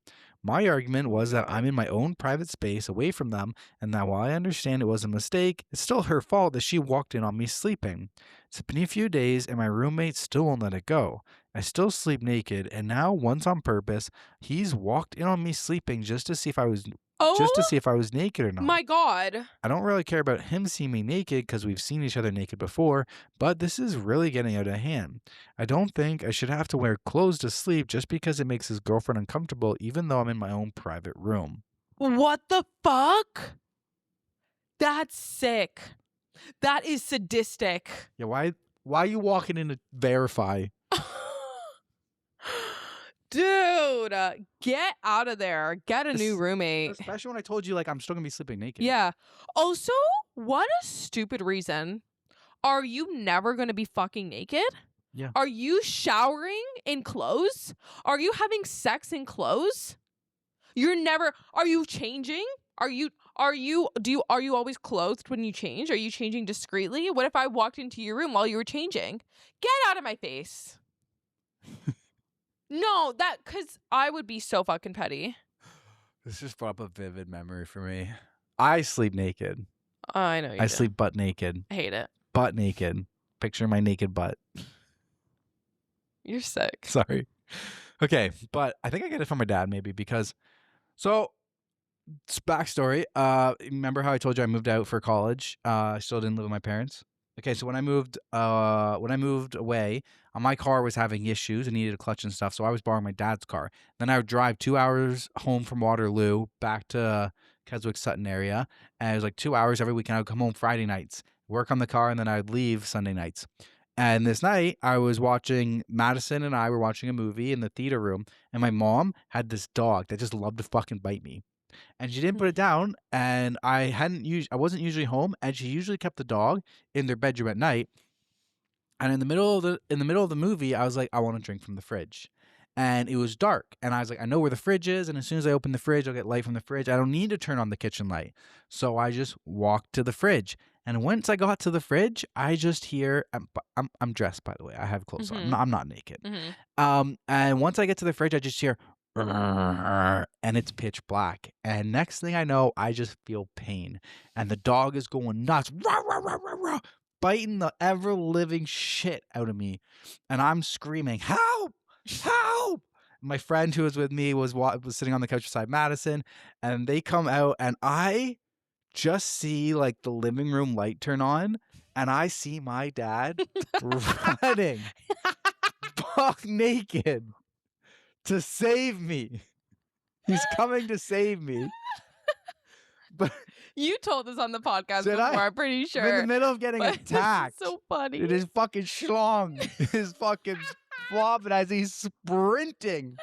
My argument was that I'm in my own private space away from them, and that while I understand it was a mistake, it's still her fault that she walked in on me sleeping. It's been a few days, and my roommate still won't let it go. I still sleep naked, and now, once on purpose, he's walked in on me sleeping just to see if I was naked or not. My God. I don't really care about him seeing me naked because we've seen each other naked before, but this is really getting out of hand. I don't think I should have to wear clothes to sleep just because it makes his girlfriend uncomfortable, even though I'm in my own private room. What the fuck? That's sick. That is sadistic. Yeah, why are you walking in to verify? Dude, get out of there. Get a new roommate. Especially when I told you, like, I'm still gonna be sleeping naked. Yeah. Also, what a stupid reason. Are you never going to be fucking naked? Yeah. Are you showering in clothes? Are you having sex in clothes? Are you changing? Are you always clothed when you change? Are you changing discreetly? What if I walked into your room while you were changing? Get out of my face. No, cuz I would be so fucking petty. This just brought up a vivid memory for me. I sleep naked. I know you I do. sleep butt naked. I hate it. Butt naked. Picture my naked butt. You're sick. Sorry. Okay, but I think I get it from my dad maybe because backstory. Remember how I told you I moved out for college? I still didn't live with my parents. Okay, so when I moved away, my car was having issues and needed a clutch and stuff, so I was borrowing my dad's car. Then I would drive 2 hours home from Waterloo back to Keswick Sutton area, and it was like 2 hours every weekend. I would come home Friday nights, work on the car, and then I would leave Sunday nights. And this night, Madison and I were watching a movie in the theater room, and my mom had this dog that just loved to fucking bite me. And she didn't put it down, and I wasn't usually home, and she usually kept the dog in their bedroom at night. And in the middle of the movie, I was like, I want to drink from the fridge. And it was dark, and I was like, I know where the fridge is, and as soon as I open the fridge, I'll get light from the fridge. I don't need to turn on the kitchen light. So I just walked to the fridge. And once I got to the fridge, I just hear I'm dressed, by the way. I have clothes on. I'm not naked. And once I get to the fridge, I just hear and it's pitch black. And next thing I know, I just feel pain. And the dog is going nuts, rah, rah, rah, rah, rah, biting the ever living shit out of me. And I'm screaming, help! Help! My friend who was with me was sitting on the couch beside Madison, and they come out, and I just see like the living room light turn on, and I see my dad running buck naked to save me. He's coming to save me. But you told us on the podcast Did before, I? I'm pretty sure. I'm in the middle of getting But attacked. This is so funny. It is fucking schlong. His fucking flopping as he's sprinting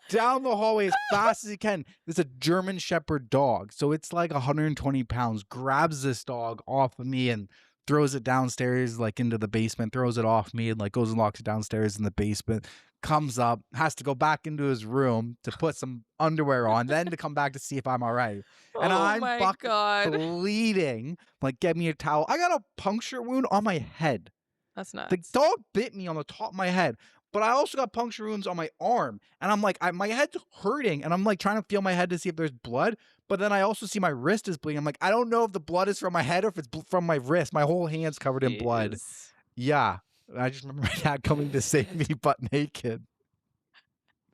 down the hallway as fast as he can. It's a German Shepherd dog, so it's like 120 pounds. Grabs this dog off of me and throws it downstairs, like into the basement. Throws it off me and like goes and locks it downstairs in the basement. Comes up, has to go back into his room to put some underwear on, then to come back to see if I'm all right. And I'm fucking bleeding. Like, get me a towel. I got a puncture wound on my head. That's nuts. The dog bit me on the top of my head, but I also got puncture wounds on my arm. And I'm like, my head's hurting, and I'm like trying to feel my head to see if there's blood. But then I also see my wrist is bleeding. I'm like, I don't know if the blood is from my head or if it's from my wrist. My whole hand's covered in blood. Yeah. I just remember my dad coming to save me butt naked.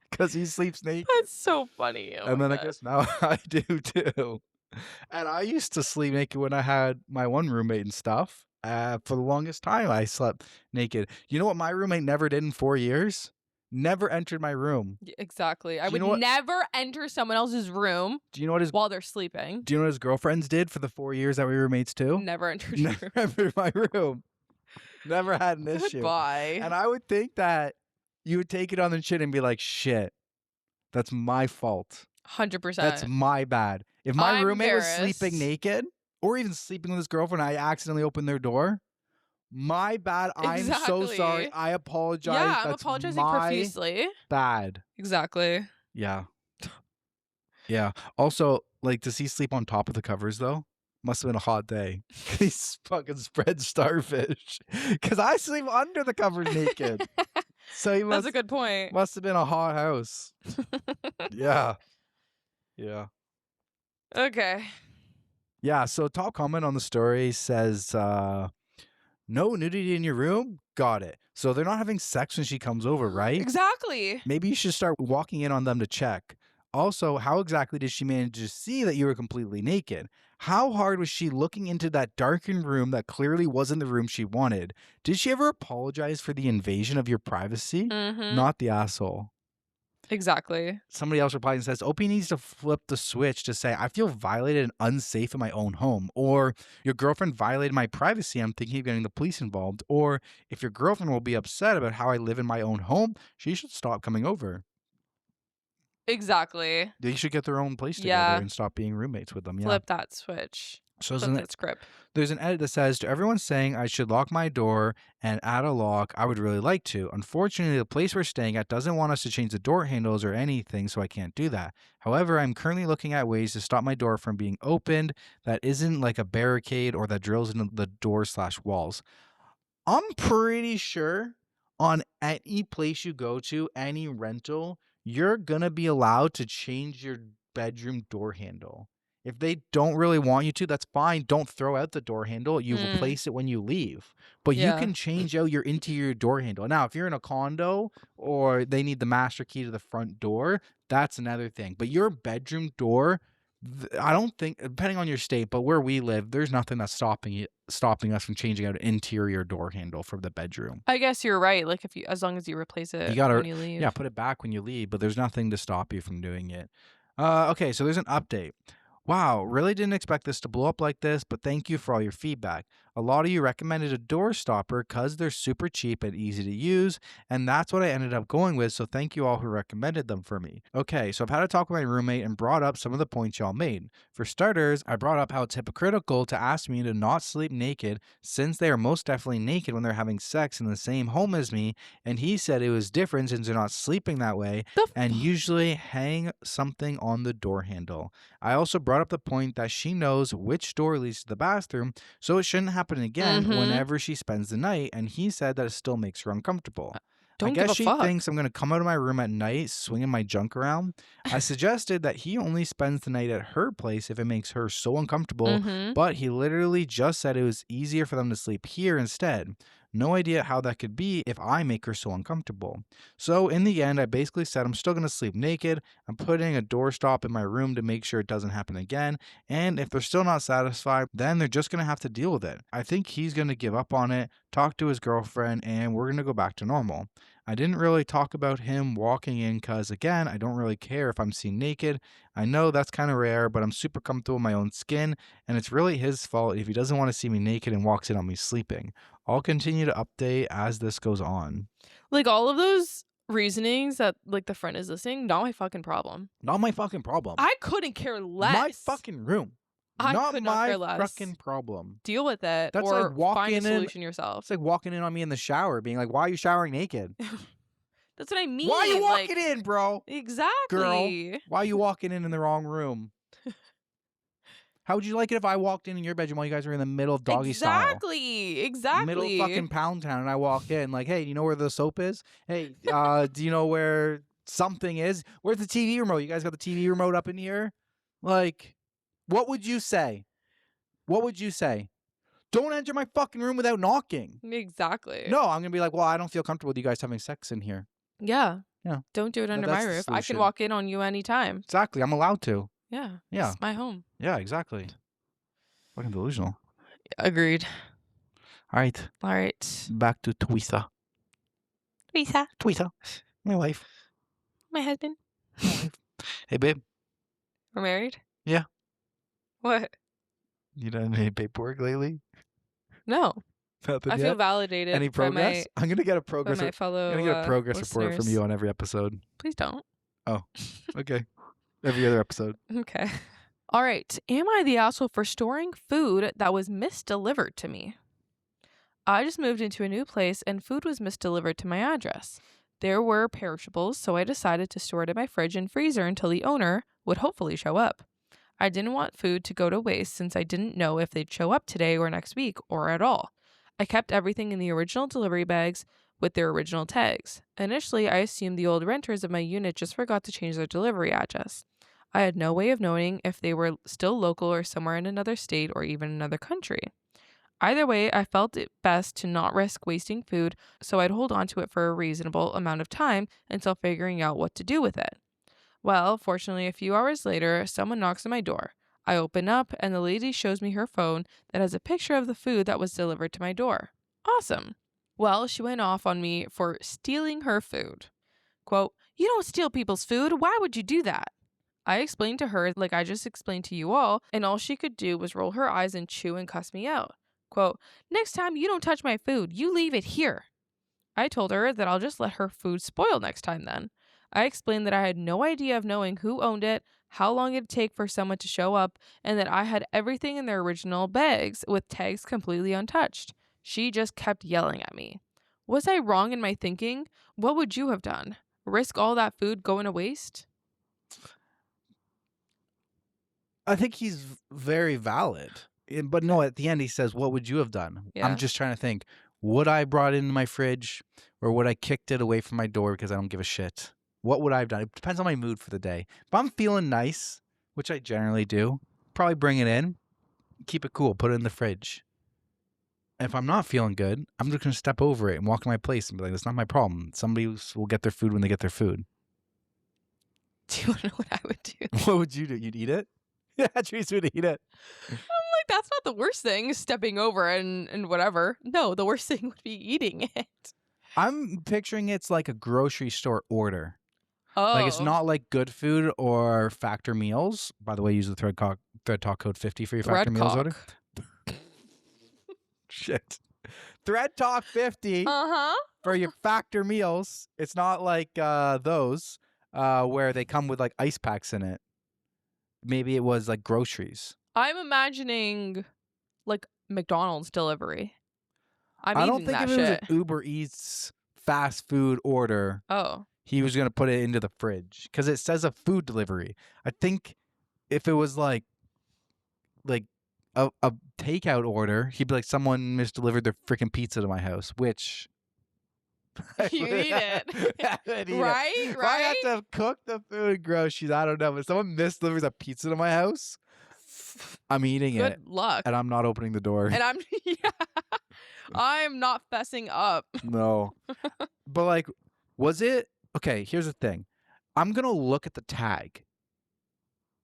Because he sleeps naked. That's so funny. And then I guess now I do too. And I used to sleep naked when I had my one roommate and stuff. For the longest time, I slept naked. You know what my roommate never did in 4 years? Never entered my room. Exactly. I would never enter someone else's room. Do you know what while they're sleeping? Do you know what his girlfriends did for the 4 years that we were roommates too? Never entered your room. Never entered my room. Never had an issue. Goodbye. And I would think that you would take it on the chin and be like, shit, that's my fault. 100%. That's my bad. If my roommate was sleeping naked or even sleeping with his girlfriend, I accidentally opened their door. My bad. I'm so sorry. I apologize. Yeah, I'm apologizing profusely. Bad. Exactly. Yeah. Yeah. Also, like, does he sleep on top of the covers though? Must have been a hot day. He's fucking spread starfish. Because I sleep under the covers naked. So he That's a good point. Must have been a hot house. Yeah. Yeah. Okay. Yeah, so top comment on the story says, no nudity in your room? Got it. So they're not having sex when she comes over, right? Exactly. Maybe you should start walking in on them to check. Also, how exactly did she manage to see that you were completely naked? How hard was she looking into that darkened room that clearly wasn't the room she wanted? Did she ever apologize for the invasion of your privacy? Not the asshole. Exactly. Somebody else replies and says, OP needs to flip the switch to say, I feel violated and unsafe in my own home. Or your girlfriend violated my privacy. I'm thinking of getting the police involved. Or if your girlfriend will be upset about how I live in my own home, she should stop coming over. Exactly. They should get their own place together and stop being roommates with them. Yeah. Flip that switch. So Flip that script. there's an edit that says, to everyone saying I should lock my door and add a lock, I would really like to. Unfortunately, the place we're staying at doesn't want us to change the door handles or anything, so I can't do that. However, I'm currently looking at ways to stop my door from being opened that isn't like a barricade or that drills into the door/walls. I'm pretty sure on any place you go to, any rental, you're going to be allowed to change your bedroom door handle. If they don't really want you to, that's fine. Don't throw out the door handle. You replace it when you leave. But you can change out your interior door handle. Now, if you're in a condo or they need the master key to the front door, that's another thing. But your bedroom door, I don't think, depending on your state, but where we live, there's nothing that's stopping us from changing out an interior door handle for the bedroom. I guess you're right. Like as long as you replace it when you leave. Yeah, put it back when you leave, but there's nothing to stop you from doing it. Okay, so there's an update. Wow, really didn't expect this to blow up like this, but thank you for all your feedback. A lot of you recommended a door stopper because they're super cheap and easy to use, and that's what I ended up going with, so thank you all who recommended them for me. Okay, so I've had a talk with my roommate and brought up some of the points y'all made. For starters, I brought up how it's hypocritical to ask me to not sleep naked since they are most definitely naked when they're having sex in the same home as me, and he said it was different since they're not sleeping that way and usually hang something on the door handle. I also brought up the point that she knows which door leads to the bathroom, so it shouldn't happen again whenever she spends the night, and he said that it still makes her uncomfortable. I guess she thinks I'm going to come out of my room at night swinging my junk around. I suggested that he only spends the night at her place if it makes her so uncomfortable, but he literally just said it was easier for them to sleep here instead. No idea how that could be if I make her so uncomfortable. So in the end, I basically said I'm still going to sleep naked. I'm putting a doorstop in my room to make sure it doesn't happen again. And if they're still not satisfied, then they're just going to have to deal with it. I think he's going to give up on it, talk to his girlfriend, and we're going to go back to normal. I didn't really talk about him walking in because, again, I don't really care if I'm seen naked. I know that's kind of rare, but I'm super comfortable in my own skin, and it's really his fault if he doesn't want to see me naked and walks in on me sleeping. I'll continue to update as this goes on. Like all of those reasonings that like the friend is listening, not my fucking problem. Not my fucking problem. I couldn't care less. My fucking room. I could not care less. Fucking problem. Deal with it. That's or like walking find a solution yourself. It's like walking in on me in the shower, being like, "Why are you showering naked?" That's what I mean. Why are you walking in, bro? Exactly. Girl, why are you walking in the wrong room? How would you like it if I walked in your bedroom while you guys were in the middle of doggy style? Exactly. Middle of fucking Pound Town, and I walk in like, hey, you know where the soap is? Hey, do you know where something is? Where's the TV remote? You guys got the TV remote up in here? Like, what would you say? What would you say? Don't enter my fucking room without knocking. Exactly. No, I'm going to be like, well, I don't feel comfortable with you guys having sex in here. Yeah. Yeah. Don't do it under my roof. I can walk in on you anytime. Exactly. I'm allowed to. Yeah. Yeah. It's my home. Yeah, exactly. Fucking delusional. Agreed. All right. Back to Teresa. Teresa. My wife. My husband. My wife. Hey, babe. We're married? Yeah. What? You done any paperwork lately? No. Nothing I yet? feel validated. Any progress? I'm gonna get a progress. My fellow I'm gonna get a progress report listeners. from you on every episode. Please don't. Oh, okay. Every other episode. Okay. All right. Am I the asshole for storing food that was misdelivered to me? I just moved into a new place and food was misdelivered to my address. There were perishables, so I decided to store it in my fridge and freezer until the owner would hopefully show up. I didn't want food to go to waste since I didn't know if they'd show up today or next week or at all. I kept everything in the original delivery bags with their original tags. Initially, I assumed the old renters of my unit just forgot to change their delivery address. I had no way of knowing if they were still local or somewhere in another state or even another country. Either way, I felt it best to not risk wasting food, so I'd hold on to it for a reasonable amount of time until figuring out what to do with it. Well, fortunately, a few hours later, someone knocks on my door. I open up, and the lady shows me her phone that has a picture of the food that was delivered to my door. Awesome. Well, she went off on me for stealing her food. Quote, You don't steal people's food. Why would you do that? I explained to her like I just explained to you all, and all she could do was roll her eyes and chew and cuss me out. Quote, next time you don't touch my food, you leave it here. I told her that I'll just let her food spoil next time then. I explained that I had no idea of knowing who owned it, how long it'd take for someone to show up, and that I had everything in their original bags with tags completely untouched. She just kept yelling at me. Was I wrong in my thinking? What would you have done? Risk all that food going to waste? I think he's very valid. But no, at the end he says, what would you have done? Yeah. I'm just trying to think. Would I brought it into my fridge or would I kicked it away from my door because I don't give a shit? What would I have done? It depends on my mood for the day. If I'm feeling nice, which I generally do, probably bring it in, keep it cool, put it in the fridge. And if I'm not feeling good, I'm just going to step over it and walk in my place and be like, that's not my problem. Somebody will get their food when they get their food. Do you want to know what I would do? What would you do? You'd eat it? Yeah, Teresa would eat it. I'm like, that's not the worst thing, stepping over and whatever. No, the worst thing would be eating it. I'm picturing it's like a grocery store order. Oh. Like it's not like Good Food or Factor Meals. By the way, use the ThreadTalk code 50 for your Factor Meals order. Shit. ThreadTalk 50 for your Factor Meals. It's not like those where they come with like ice packs in it. Maybe it was like groceries. I'm imagining like McDonald's delivery. I don't think if it was an Uber Eats fast food order. Oh. He was going to put it into the fridge because it says a food delivery. I think if it was like a takeout order, he'd be like, someone misdelivered their freaking pizza to my house, which you eat it. Right? If I have to cook the food groceries, I don't know. But if someone misdelivers a pizza to my house, I'm eating it. Good luck. And I'm not opening the door. And I'm not fessing up. No. But like, was it? Okay, here's the thing. I'm going to look at the tag.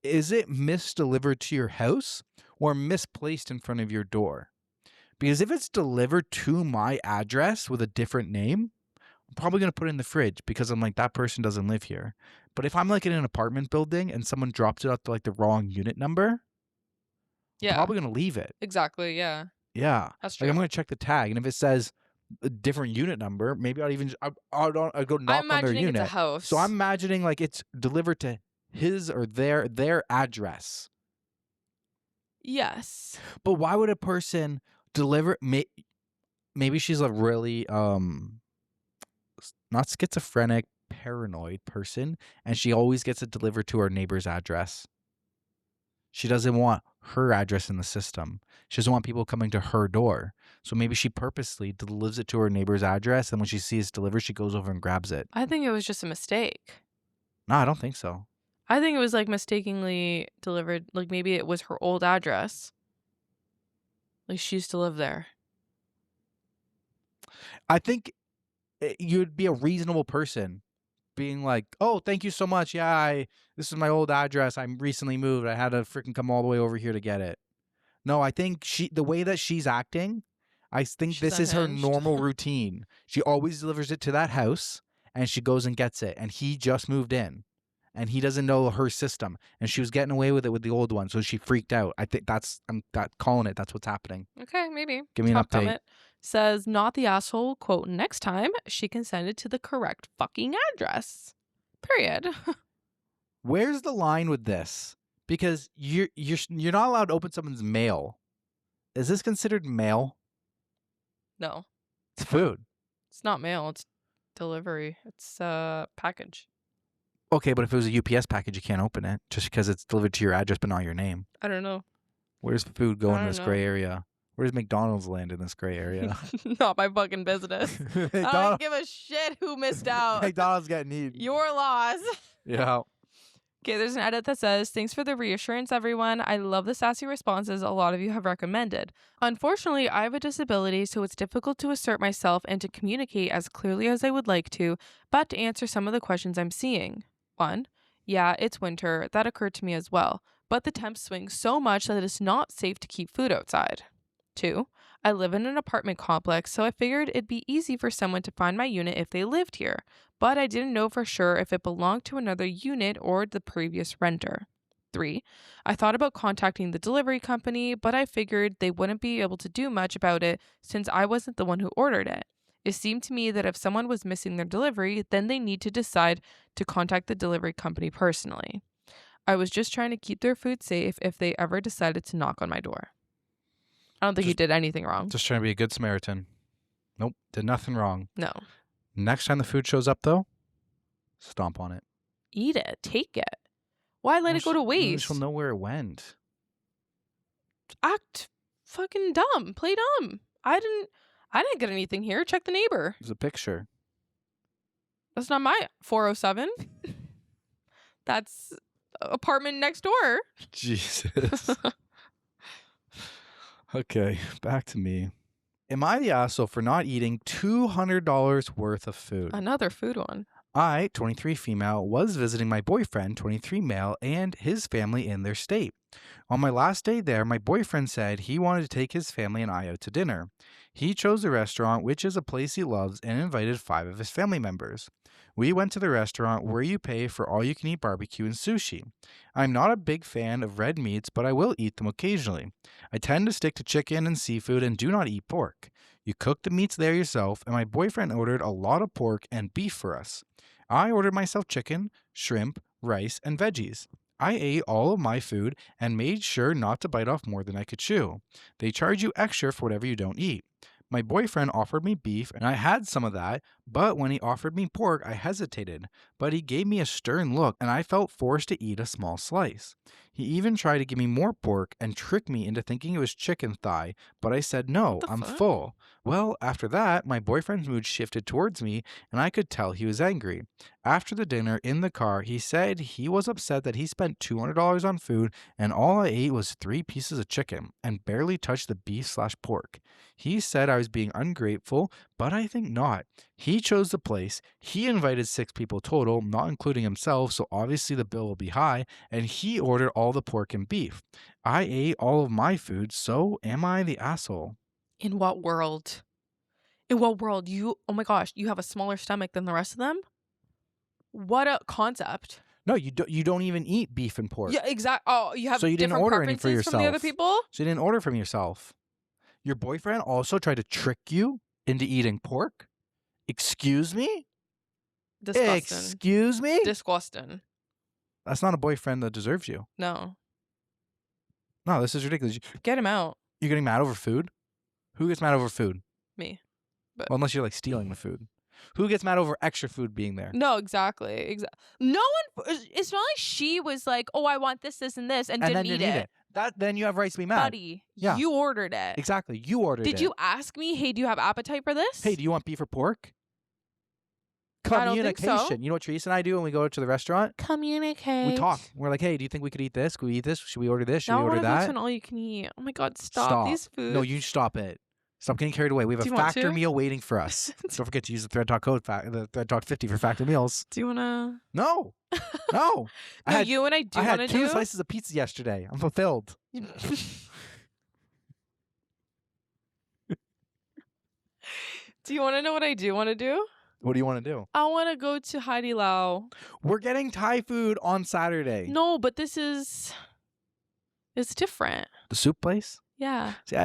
Is it misdelivered to your house or misplaced in front of your door? Because if it's delivered to my address with a different name, I'm probably going to put it in the fridge because I'm like, that person doesn't live here. But if I'm like in an apartment building and someone dropped it out to like the wrong unit number, I'm probably going to leave it. Exactly, yeah. Yeah. That's true. Like I'm going to check the tag. And if it says a different unit number, maybe I'll even I'll go knock on their unit. It's a house. So I'm imagining like it's delivered to his or their address. Yes. But why would a person deliver? Maybe she's a really not schizophrenic, paranoid person, and she always gets it delivered to her neighbor's address. She doesn't want her address in the system. She doesn't want people coming to her door. So maybe she purposely delivers it to her neighbor's address, and when she sees it delivered, she goes over and grabs it. I think it was just a mistake. No, I don't think so. I think it was like mistakenly delivered. Like maybe it was her old address. Like she used to live there. I think you'd be a reasonable person being like, oh, thank you so much. Yeah, this is my old address. I recently moved. I had to freaking come all the way over here to get it. No, I think the way that she's acting, I think She's this is her unhinged. normal routine. She always delivers it to that house and she goes and gets it. And he just moved in and he doesn't know her system. And she was getting away with it with the old one. So she freaked out. I think I'm calling it. That's what's happening. Okay, maybe. Give me an Talk update. comment. Says, not the asshole, quote, next time she can send it to the correct fucking address. Period. Where's the line with this? Because you're not allowed to open someone's mail. Is this considered mail? No, It's food. it's not mail. It's delivery. It's a package. Okay, but if it was a UPS package, you can't open it just because it's delivered to your address but not your name. I don't know. Where's food going I in this don't gray know. area? Where does McDonald's land in this gray area? Not my fucking business. I don't give a shit who missed out. McDonald's getting eaten. Your loss. Yeah. Okay, there's an edit that says, thanks for the reassurance, everyone. I love the sassy responses a lot of you have recommended. Unfortunately, I have a disability, so it's difficult to assert myself and to communicate as clearly as I would like to, but to answer some of the questions I'm seeing. 1. Yeah, it's winter. That occurred to me as well. But the temps swing so much that it's not safe to keep food outside. 2. I live in an apartment complex, so I figured it'd be easy for someone to find my unit if they lived here. but I didn't know for sure if it belonged to another unit or the previous renter. 3. I thought about contacting the delivery company, but I figured they wouldn't be able to do much about it since I wasn't the one who ordered it. It seemed to me that if someone was missing their delivery, then they need to decide to contact the delivery company personally. I was just trying to keep their food safe if they ever decided to knock on my door. I don't think you did anything wrong. Just trying to be a good Samaritan. Nope, did nothing wrong. No. Next time the food shows up, though, stomp on it. Eat it. Take it. Why let it go to waste? She'll know where it went. Act fucking dumb. Play dumb. I didn't get anything here. Check the neighbor. There's a picture. That's not my 407. That's apartment next door. Jesus. Okay, back to me. Am I the asshole for not eating $200 worth of food? Another food one. I, 23 female, was visiting my boyfriend, 23 male, and his family in their state. On my last day there, my boyfriend said he wanted to take his family and I out to dinner. He chose the restaurant, which is a place he loves, and invited 5 of his family members. We went to the restaurant where you pay for all-you-can-eat barbecue and sushi. I'm not a big fan of red meats, but I will eat them occasionally. I tend to stick to chicken and seafood and do not eat pork. You cook the meats there yourself, and my boyfriend ordered a lot of pork and beef for us. I ordered myself chicken, shrimp, rice, and veggies. I ate all of my food and made sure not to bite off more than I could chew. They charge you extra for whatever you don't eat. My boyfriend offered me beef, and I had some of that, but when he offered me pork, I hesitated. But he gave me a stern look, and I felt forced to eat a small slice. He even tried to give me more pork and trick me into thinking it was chicken thigh, but I said, no, I'm full. Well, after that, my boyfriend's mood shifted towards me, and I could tell he was angry. After the dinner, in the car, he said he was upset that he spent $200 on food, and all I ate was 3 pieces of chicken, and barely touched the beef/pork. He said I was being ungrateful, but I think not. He chose the place, he invited 6 people total, not including himself, so obviously the bill will be high, and he ordered all the pork and beef. I ate all of my food, so am I the asshole? In what world? In what world? Oh my gosh, you have a smaller stomach than the rest of them? What a concept. No, you don't even eat beef and pork. Yeah, exactly. Oh, you have so you didn't different order any for preferences yourself. from the other people? So you didn't order from yourself. Your boyfriend also tried to trick you into eating pork? Excuse me? Disgusting. Excuse me? Disgusting. That's not a boyfriend that deserves you. No. No, this is ridiculous. Get him out. You're getting mad over food? Who gets mad over food? Me. But well, unless you're like stealing the food. Who gets mad over extra food being there? No, exactly. No one. It's not like she was like, "Oh, I want this, this, and this," and didn't eat it. Then you have rights to be mad. Buddy, you ordered it. Exactly, you ordered it. Did you ask me? Hey, do you have appetite for this? Hey, do you want beef or pork? Communication. I don't think so. You know what Teresa and I do when we go to the restaurant? Communicate. We talk. We're like, hey, do you think we could eat this? Could we eat this? Should we order this? Should we order that? I want to go to an all you can eat. Oh my God, stop these foods. No, you stop it. Stop getting carried away. We have a factor meal waiting for us. Don't forget to use the ThreadTalk code, the ThreadTalk 50 for factor meals. Do you want to? No. No, you and I do want to do. I had 2 slices of pizza yesterday. I'm fulfilled. Do you want to know what I do want to do? What do you want to do? I want to go to Haidee Lao. We're getting Thai food on Saturday. No, but it's different. The soup place? Yeah. See,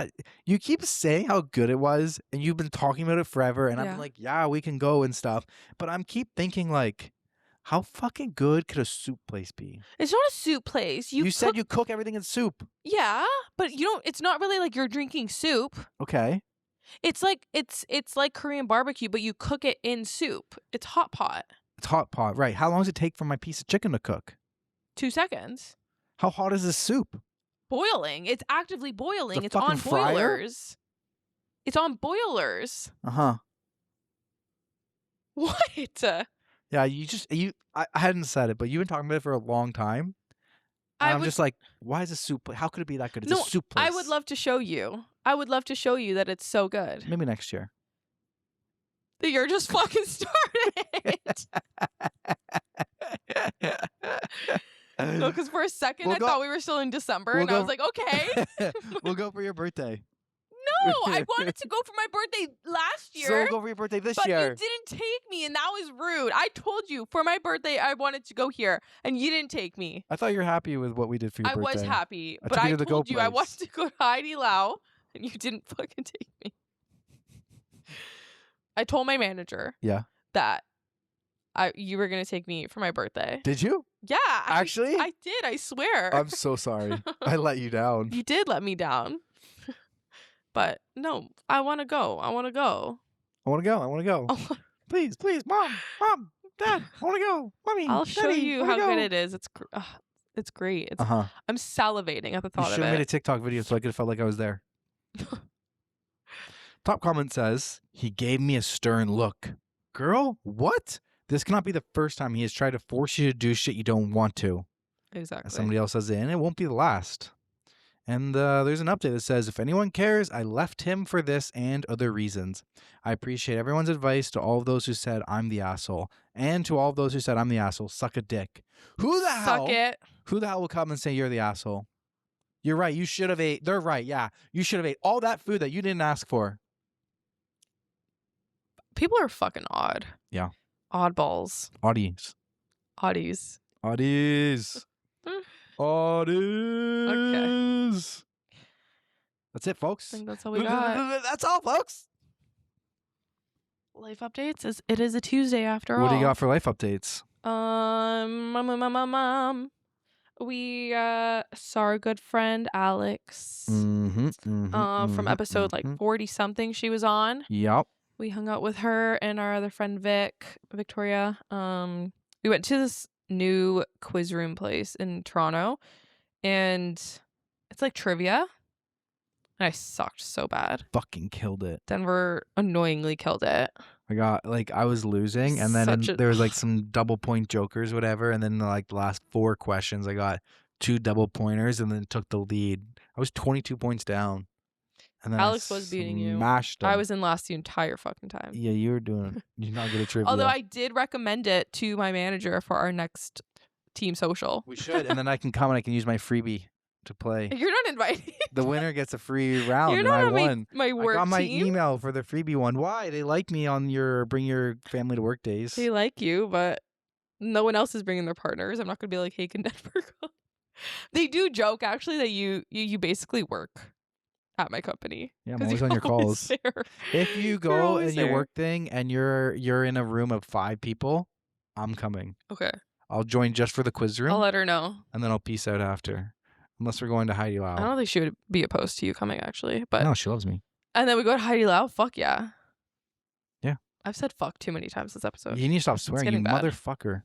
you keep saying how good it was, and you've been talking about it forever, and I'm like, yeah, we can go and stuff. But I'm keep thinking like, how fucking good could a soup place be? It's not a soup place. You said you cook everything in soup. Yeah, but you don't. It's not really like you're drinking soup. Okay. It's like Korean barbecue, but you cook it in soup. It's hot pot. It's hot pot, right? How long does it take for my piece of chicken to cook? 2 seconds. How hot is this soup? Boiling. It's actively boiling. The it's on fryer? boilers. It's on boilers. Uh-huh. What? Yeah, I hadn't said it, but you've been talking about it for a long time. And I'm just like, why is a soup? How could it be that good? It's a soup place. I would love to show you. I would love to show you that it's so good. Maybe next year. You're just fucking starting. No, because for a second I thought we were still in December, and I was like, okay. We'll go for your birthday. I wanted to go for my birthday last year. So go for your birthday this but year. you didn't take me, and that was rude. I told you for my birthday I wanted to go here, and you didn't take me. I thought you were happy with what we did for your birthday. I was happy, I but took you I to the told Go you I place. wanted to go to Heidi Lau, and you didn't fucking take me. I told my manager that you were gonna take me for my birthday. Did you? Yeah. Actually? I did, I swear. I'm so sorry. I let you down. You did let me down. But no, I want to go. I want to go. I want to go. Please, Mom, Dad, I want to go. Mommy, I'll Daddy, show you how go. good it is. It's great. I'm salivating at the thought of it. You should have made a TikTok video so I could have felt like I was there. Top comment says, he gave me a stern look. Girl, what? This cannot be the first time he has tried to force you to do shit you don't want to. Exactly. And somebody else says, and it won't be the last. And there's an update that says, if anyone cares, I left him for this and other reasons. I appreciate everyone's advice to all of those who said I'm the asshole. And to all of those who said I'm the asshole, suck a dick. Who the hell will come and say you're the asshole? You're right. You should have ate. They're right. Yeah. You should have ate all that food that you didn't ask for. People are fucking odd. Yeah. Oddballs. Oddies. Okay. That's it, folks. I think that's all we got. That's all, folks. Life updates. It is a Tuesday after all. What do you got for life updates? We saw our good friend Alex from episode 40 something she was on. Yep. We hung out with her and our other friend Victoria. We went to this new quiz room place in Toronto, and it's like trivia. And I sucked so bad. Fucking killed it. Denver annoyingly killed it. I was losing, and then there was some double point jokers, whatever, and then the last 4 questions I got 2 double pointers and then took the lead. I was 22 points down. And then Alex was beating you. Him. I was in last the entire fucking time. Yeah, you're not good at trivia. Although I did recommend it to my manager for our next team social. We should, and then I can come and I can use my freebie to play. You're not invited. The winner gets a free round. You're not and I on won. my work I got my team. email for the freebie one. Why? They like me on your bring your family to work days. They like you, but no one else is bringing their partners. I'm not going to be like, hey, can Denver go? They do joke, actually, that you basically work at my company. Yeah, I'm always on your calls. There. If you go in your work thing and you're in a room of 5 people, I'm coming. Okay. I'll join just for the quiz room. I'll let her know. And then I'll peace out after. Unless we're going to Heidi Lau. I don't think she would be opposed to you coming, actually. But no, she loves me. And then we go to Heidi Lau. Fuck yeah. Yeah. I've said fuck too many times this episode. You need to stop swearing, you motherfucker.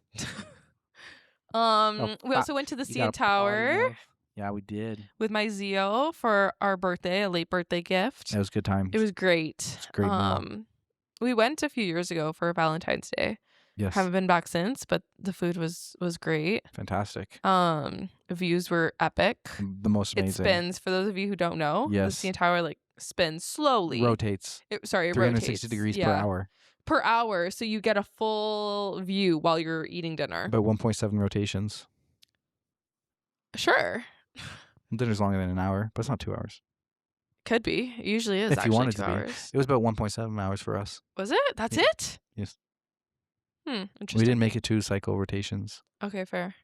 We also went to the CN Tower. Yeah, we did. With my Zio for our birthday, a late birthday gift. It was good times. It was great. It's great. We went a few years ago for Valentine's Day. Yes. Haven't been back since, but the food was great. Fantastic. Views were epic. The most amazing. It spins, for those of you who don't know. Yes. The CN Tower spins slowly. Rotates. It 360 rotates. degrees per hour. Per hour, so you get a full view while you're eating dinner. About 1.7 rotations. Sure. Dinner's longer than an hour, but it's not 2 hours. Could be. It usually is. If actually you wanted 2 to be. hours. It was about 1.7 hours for us. Was it? That's it? Yes. Interesting. We didn't make it 2 cycle rotations. Okay, fair.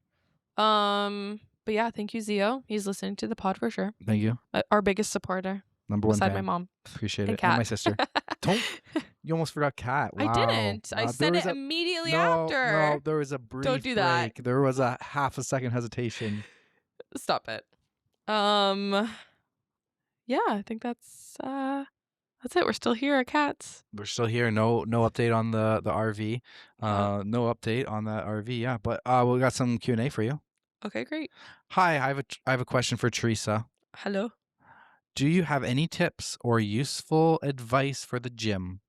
But yeah, thank you, Zio. He's listening to the pod for sure. Thank you. Our biggest supporter. Number 1 beside fan. my mom. Appreciate and it. Kat. And my sister. You almost forgot Kat. Wow. I didn't. I said it immediately after. No, there was a brief Don't do that. break. There was a half a second hesitation. Stop it. Yeah, I think that's it. We're still here at Cats. We're still here. No update on the RV. No update on that RV. Yeah, but we got some Q&A for you. Okay, great. Hi, I have a question for Teresa. Hello. Do you have any tips or useful advice for the gym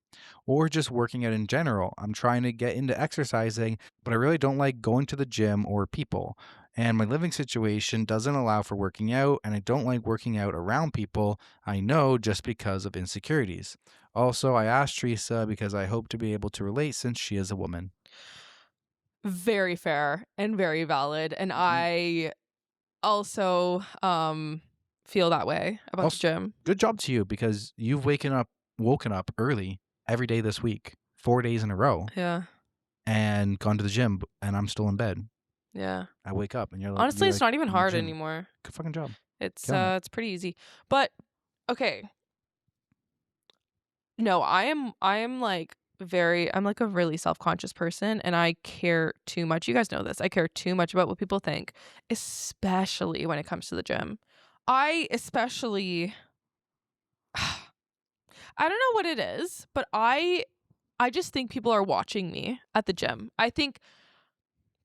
or just working out in general? I'm trying to get into exercising, but I really don't like going to the gym or people. And my living situation doesn't allow for working out, and I don't like working out around people I know just because of insecurities. Also, I asked Teresa because I hope to be able to relate since she is a woman. Very fair and very valid. And I also feel that way about Also, the gym. good job to you, because you've woken up early every day this week, 4 days in a row, Yeah. and gone to the gym, and I'm still in bed. Yeah. I wake up and you're Honestly, it's not even in the hard gym. anymore. Good fucking job. It's Killing it. it's pretty easy. But okay. No, I'm like I'm like a really self-conscious person, and I care too much. You guys know this. I care too much about what people think, especially when it comes to the gym. I especially I don't know what it is, but I just think people are watching me at the gym. I think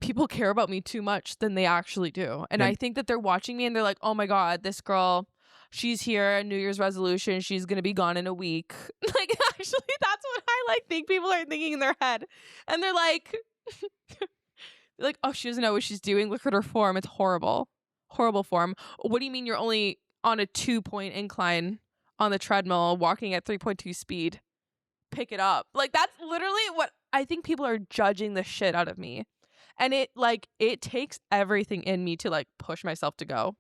people care about me too much than they actually do. And Yeah. I think that they're watching me and they're like, "Oh my god, this girl, she's here, New Year's resolution, she's going to be gone in a week." Like actually that's what I like think people are thinking in their head. And they're like "Oh, she doesn't know what she's doing. Look at her form. It's horrible. Horrible form. What do you mean you're only on a 2-point incline on the treadmill walking at 3.2 speed? Pick it up." Like that's literally what I think people are judging the shit out of me. And it takes everything in me to like push myself to go,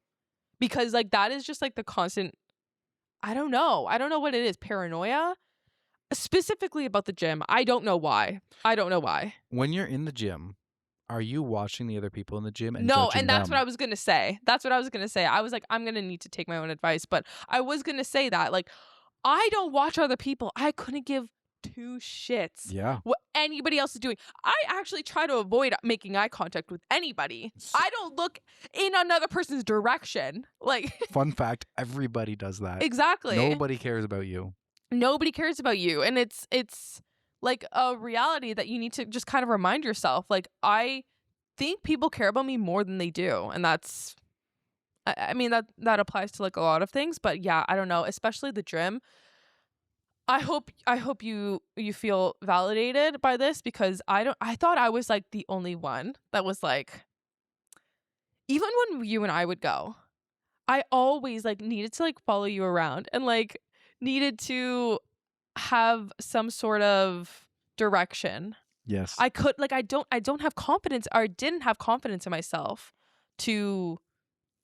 because like that is just like the constant, I don't know what it is, paranoia specifically about the gym. I don't know why. When you're in the gym, are you watching the other people in the gym and No, judging and that's them? what I was gonna say. I was like, I'm gonna need to take my own advice, but I was gonna say that like I don't watch other people. I couldn't give two shits Yeah. what anybody else is doing. I actually try to avoid making eye contact with anybody. I don't look in another person's direction. Like Fun fact, everybody does that. exactly. Nobody cares about you. Nobody cares about you, and it's like a reality that you need to just kind of remind yourself. Like I think people care about me more than they do, and that's I mean that applies to like a lot of things, but yeah, I don't know, especially the gym. I hope you feel validated by this, because I thought I was like the only one that was like, even when you and I would go, I always like needed to like follow you around and like needed to have some sort of direction. Yes. I don't have confidence, or didn't have confidence in myself to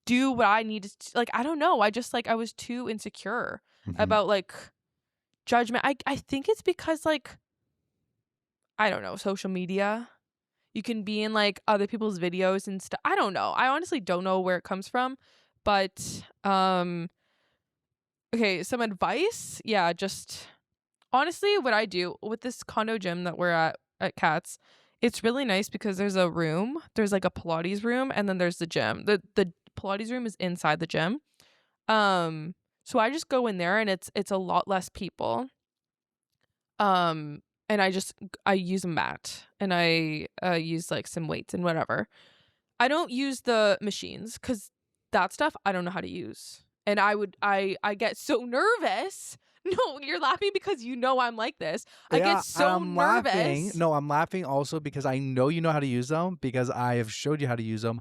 do what I needed to, like I don't know, I just like I was too insecure about like judgment. I think it's because like I don't know, social media. You can be in like other people's videos and stuff. I don't know. I honestly don't know where it comes from, but okay, some advice. Yeah, just honestly what I do with this condo gym that we're at Cats, it's really nice because there's a room, there's like a Pilates room, and then there's the gym. The Pilates room is inside the gym. So I just go in there and it's a lot less people. And I use a mat, and I use like some weights and whatever. I don't use the machines because that stuff I don't know how to use. And I get so nervous. No, you're laughing because you know I'm like this. I get so nervous. Laughing. No, I'm laughing also because I know you know how to use them, because I have showed you how to use them.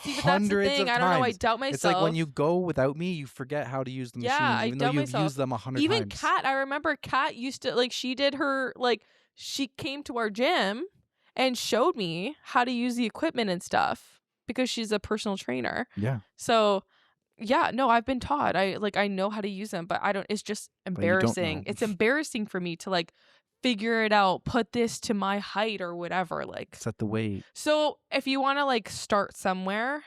See, but that's the thing. I don't know. I doubt myself. It's like when you go without me, you forget how to use the machines, even though you've used them 100 times. Even Kat, I remember Kat used to like, she did her like, she came to our gym and showed me how to use the equipment and stuff because she's a personal trainer. Yeah. So yeah, no, I've been taught. I know how to use them, but I don't. It's just embarrassing. It's embarrassing for me to like figure it out, put this to my height or whatever, like set the weight. So if you want to like start somewhere,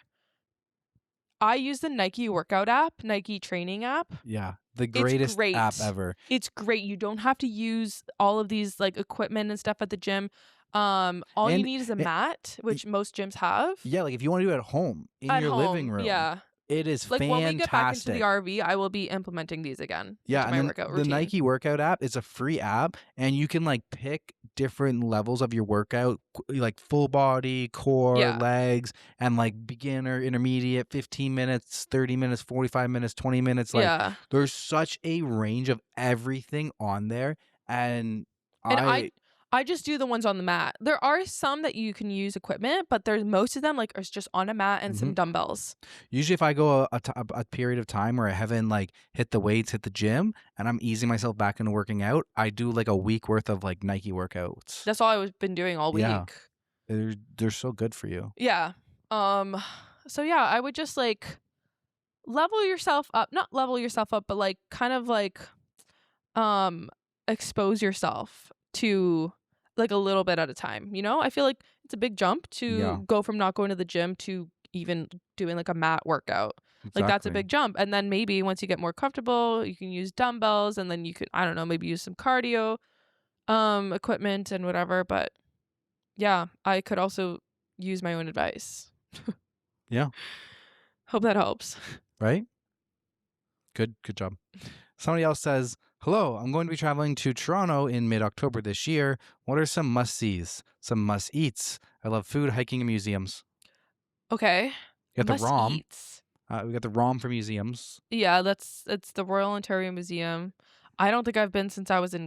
I use the Nike workout app, Nike training app. Yeah, the greatest app ever. It's great. You don't have to use all of these like equipment and stuff at the gym. All you need is a mat, which most gyms have. Yeah, like if you want to do it at home in your living room. Yeah. It is like fantastic. When we get back into the RV, I will be implementing these again. Yeah, into my workout routine. The Nike workout app is a free app, and you can like pick different levels of your workout, like full body, core, legs, and like beginner, intermediate, 15 minutes, 30 minutes, 45 minutes, 20 minutes. Like there's such a range of everything on there, and I just do the ones on the mat. There are some that you can use equipment, but there's most of them like are just on a mat and some dumbbells. Usually if I go a period of time where I haven't like hit the weights, hit the gym, and I'm easing myself back into working out, I do like a week worth of like Nike workouts. That's all I've been doing all week. Yeah. They're so good for you. Yeah. So yeah, I would just like level yourself up, not level yourself up, but like kind of like expose yourself to like a little bit at a time, you know? I feel like it's a big jump Yeah. to go from not going to the gym to even doing like a mat workout. Like that's a Exactly. big jump. And then maybe once you get more comfortable, you can use dumbbells, and then you could, I don't know, maybe use some cardio equipment and whatever. But yeah, I could also use my own advice. Yeah. Hope that helps. Right? Good job. Somebody else says, hello, I'm going to be traveling to Toronto in mid-October this year. What are some must-sees, some must-eats? I love food, hiking, and museums. Okay. We got the Must ROM. eats. We got the ROM for museums. Yeah, it's the Royal Ontario Museum. I don't think I've been since I was in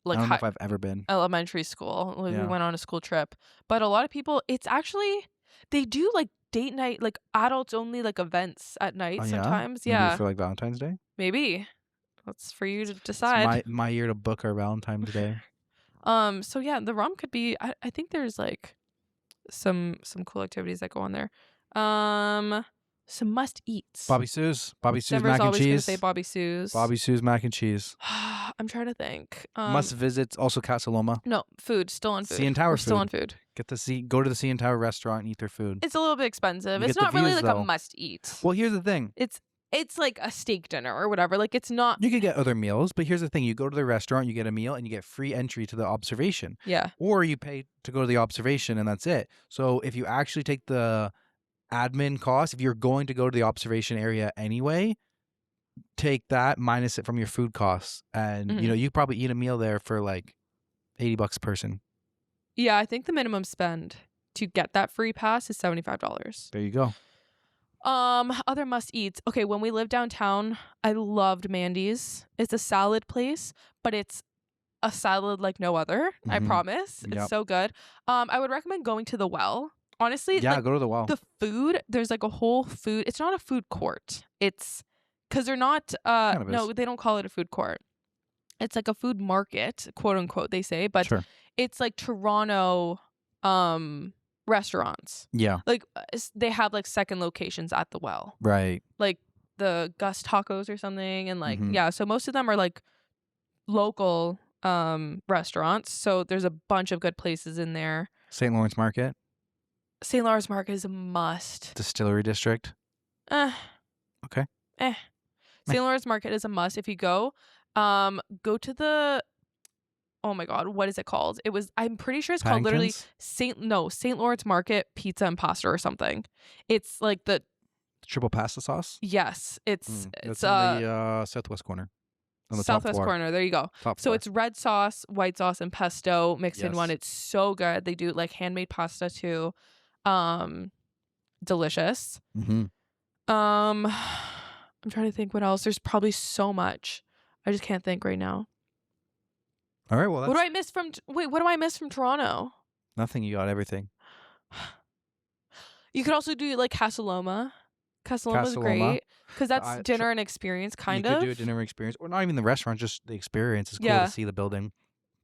I like don't know if I've ever been. elementary school. Like we Yeah. went on a school trip. But a lot of people, it's actually, they do like date night, like adults only like events at night Oh, yeah? sometimes. Maybe Yeah. for like Valentine's Day? Maybe. That's for you to It's decide. my year to book our Valentine's Day. So yeah, the ROM could be, I think there's like some cool activities that go on there. Some must eats. Bobby Sue's Denver's mac and always gonna cheese. say Bobby Sue's. Bobby Sue's mac and cheese. I'm trying to think. Must visits also Casa Loma. No, food. Still on food. CN Tower We're still food. on food. Go to the CN Tower restaurant and eat their food. It's a little bit expensive. You It's get the not really views, like though. a must eat. Well, here's the thing. It's like a steak dinner or whatever. Like it's not. You could get other meals, but here's the thing. You go to the restaurant, you get a meal, and you get free entry to the observation. Yeah. Or you pay to go to the observation, and that's it. So if you actually take the admin cost, if you're going to go to the observation area anyway, take that, minus it from your food costs. And, Mhm. you know, you probably eat a meal there for like $80 a person. Yeah, I think the minimum spend to get that free pass is $75. There you go. Other must eats. Okay, when we lived downtown, I loved Mandy's. It's a salad place, but it's a salad like no other. I Mhm. promise. It's Yep. so good. I would recommend going to the Well. Honestly, Yeah, like go to the Well. the food, there's like a whole food. It's not a food court. It's because they're not Kind of no, is. they don't call it a food court. It's like a food market, quote unquote, they say, but Sure. it's like Toronto restaurants. Yeah, Like they have like second locations at the Well. right. Like the Gus Tacos or something, and like Mhm. yeah, so most of them are like local restaurants. So there's a bunch of good places in there. St. Lawrence Market, St. Lawrence Market is a must. Distillery District. Okay. St. Lawrence Market is a must. If you go to the, oh my god, what is it called? I'm pretty sure it's called literally Paddington's? St. Lawrence Market Pizza and Pasta or something. It's like the Triple pasta sauce. yes, it's That's in the southwest corner. On the top southwest floor. corner. There you go. Top So floor. it's red sauce, white sauce, and pesto mixed in one. Yes. It's so good. They do like handmade pasta too. Delicious. Mhm. I'm trying to think what else. There's probably so much. I just can't think right now. All right. Well, that's What do I miss from? Wait, what do I miss from Toronto? nothing. You got everything. You could also do like Casa Loma. Casa Loma's Casa Loma. great because that's I- dinner and experience, kind you of. could do a dinner experience, or not even the restaurant, just the experience. It's cool Yeah. to see the building.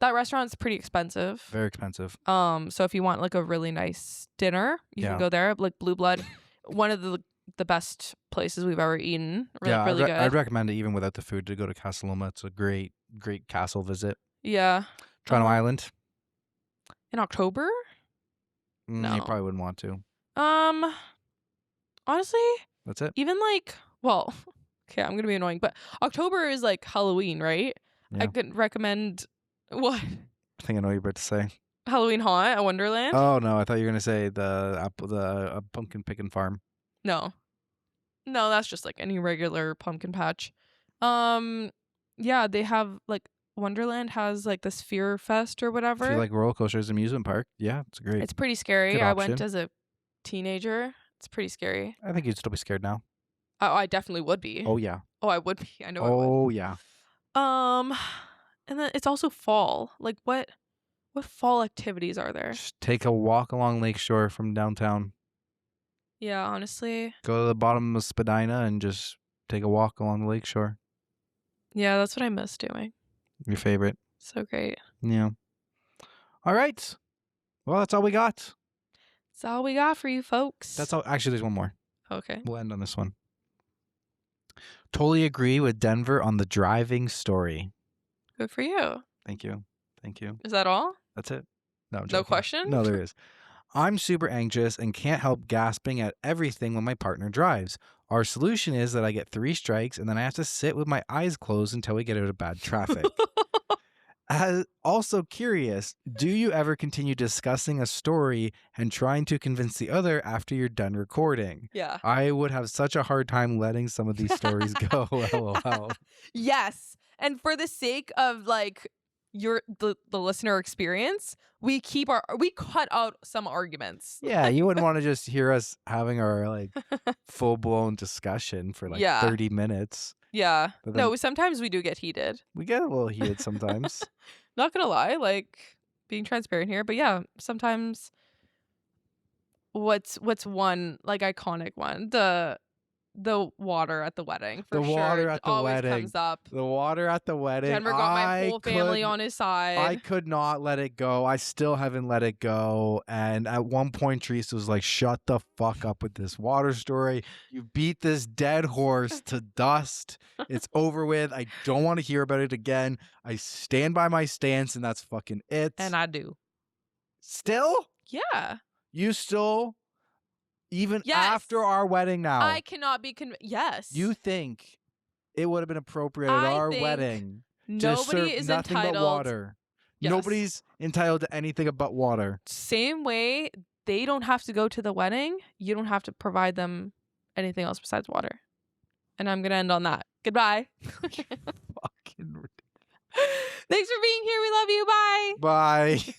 That restaurant's pretty expensive. Very expensive. So if you want like a really nice dinner, you Yeah. can go there. Like Blue Blood, one of the best places we've ever eaten. Yeah, Really good. I'd recommend it even without the food to go to Casa Loma. It's a great castle visit. Yeah. Toronto Island. In October? You No. probably wouldn't want to. Honestly, That's it. even like, well, okay, I'm gonna be annoying, but October is like Halloween, right? I Yeah. could recommend what I think I know what you're about to say. Halloween Haunt at Wonderland. Oh no, I thought you were gonna say the pumpkin picking farm. No, that's just like any regular pumpkin patch. Yeah, they have like Wonderland has like this Fear Fest or whatever. If you like roller coasters, amusement park, yeah, it's great. It's pretty scary. Good I went option. as a teenager. It's pretty scary. I think you'd still be scared now. I definitely would be. Oh yeah. Oh, I would be. I know I would. Oh yeah. And then it's also fall. Like what fall activities are there? Just take a walk along Lakeshore from downtown. Yeah, honestly. Go to the bottom of Spadina and just take a walk along the lakeshore. Yeah, that's what I miss doing. Your favorite. So great. Yeah. All right. Well, that's all we got. That's all we got for you folks. That's all. Actually, there's one more. Okay. We'll end on this one. Totally agree with Denver on the driving story. Good for you. Thank you. Thank you. Is that all? That's it. No, I'm No joking. question? No, there is. I'm super anxious and can't help gasping at everything when my partner drives. Our solution is that I get 3 strikes and then I have to sit with my eyes closed until we get out of bad traffic. Also curious, do you ever continue discussing a story and trying to convince the other after you're done recording? Yeah. I would have such a hard time letting some of these stories go. LOL. Yes. And for the sake of like the listener experience, we cut out some arguments. Yeah, you wouldn't want to just hear us having our like full-blown discussion for like 30 minutes. Yeah. But then No, sometimes we do get heated. we get a little heated sometimes. Not gonna lie, like being transparent here, but yeah, sometimes what's one like iconic one? The water at the wedding for The sure. water at the always wedding. comes up. The water at the wedding. Denver got my whole family on his side. I could not let it go. I still haven't let it go. And at one point, Teresa was like, shut the fuck up with this water story. You beat this dead horse to dust. It's over with. I don't want to hear about it again. I stand by my stance, and that's fucking it. And I do. Still? Yeah. You still? Even Yes. after our wedding now? I cannot be yes. You think it would have been appropriate at our wedding to nobody serve is nothing entitled but water? Yes. Nobody's entitled to anything but water. Same way they don't have to go to the wedding, you don't have to provide them anything else besides water. And I'm gonna end on that. Goodbye. Fucking ridiculous. Thanks for being here. We love you. Bye. Bye.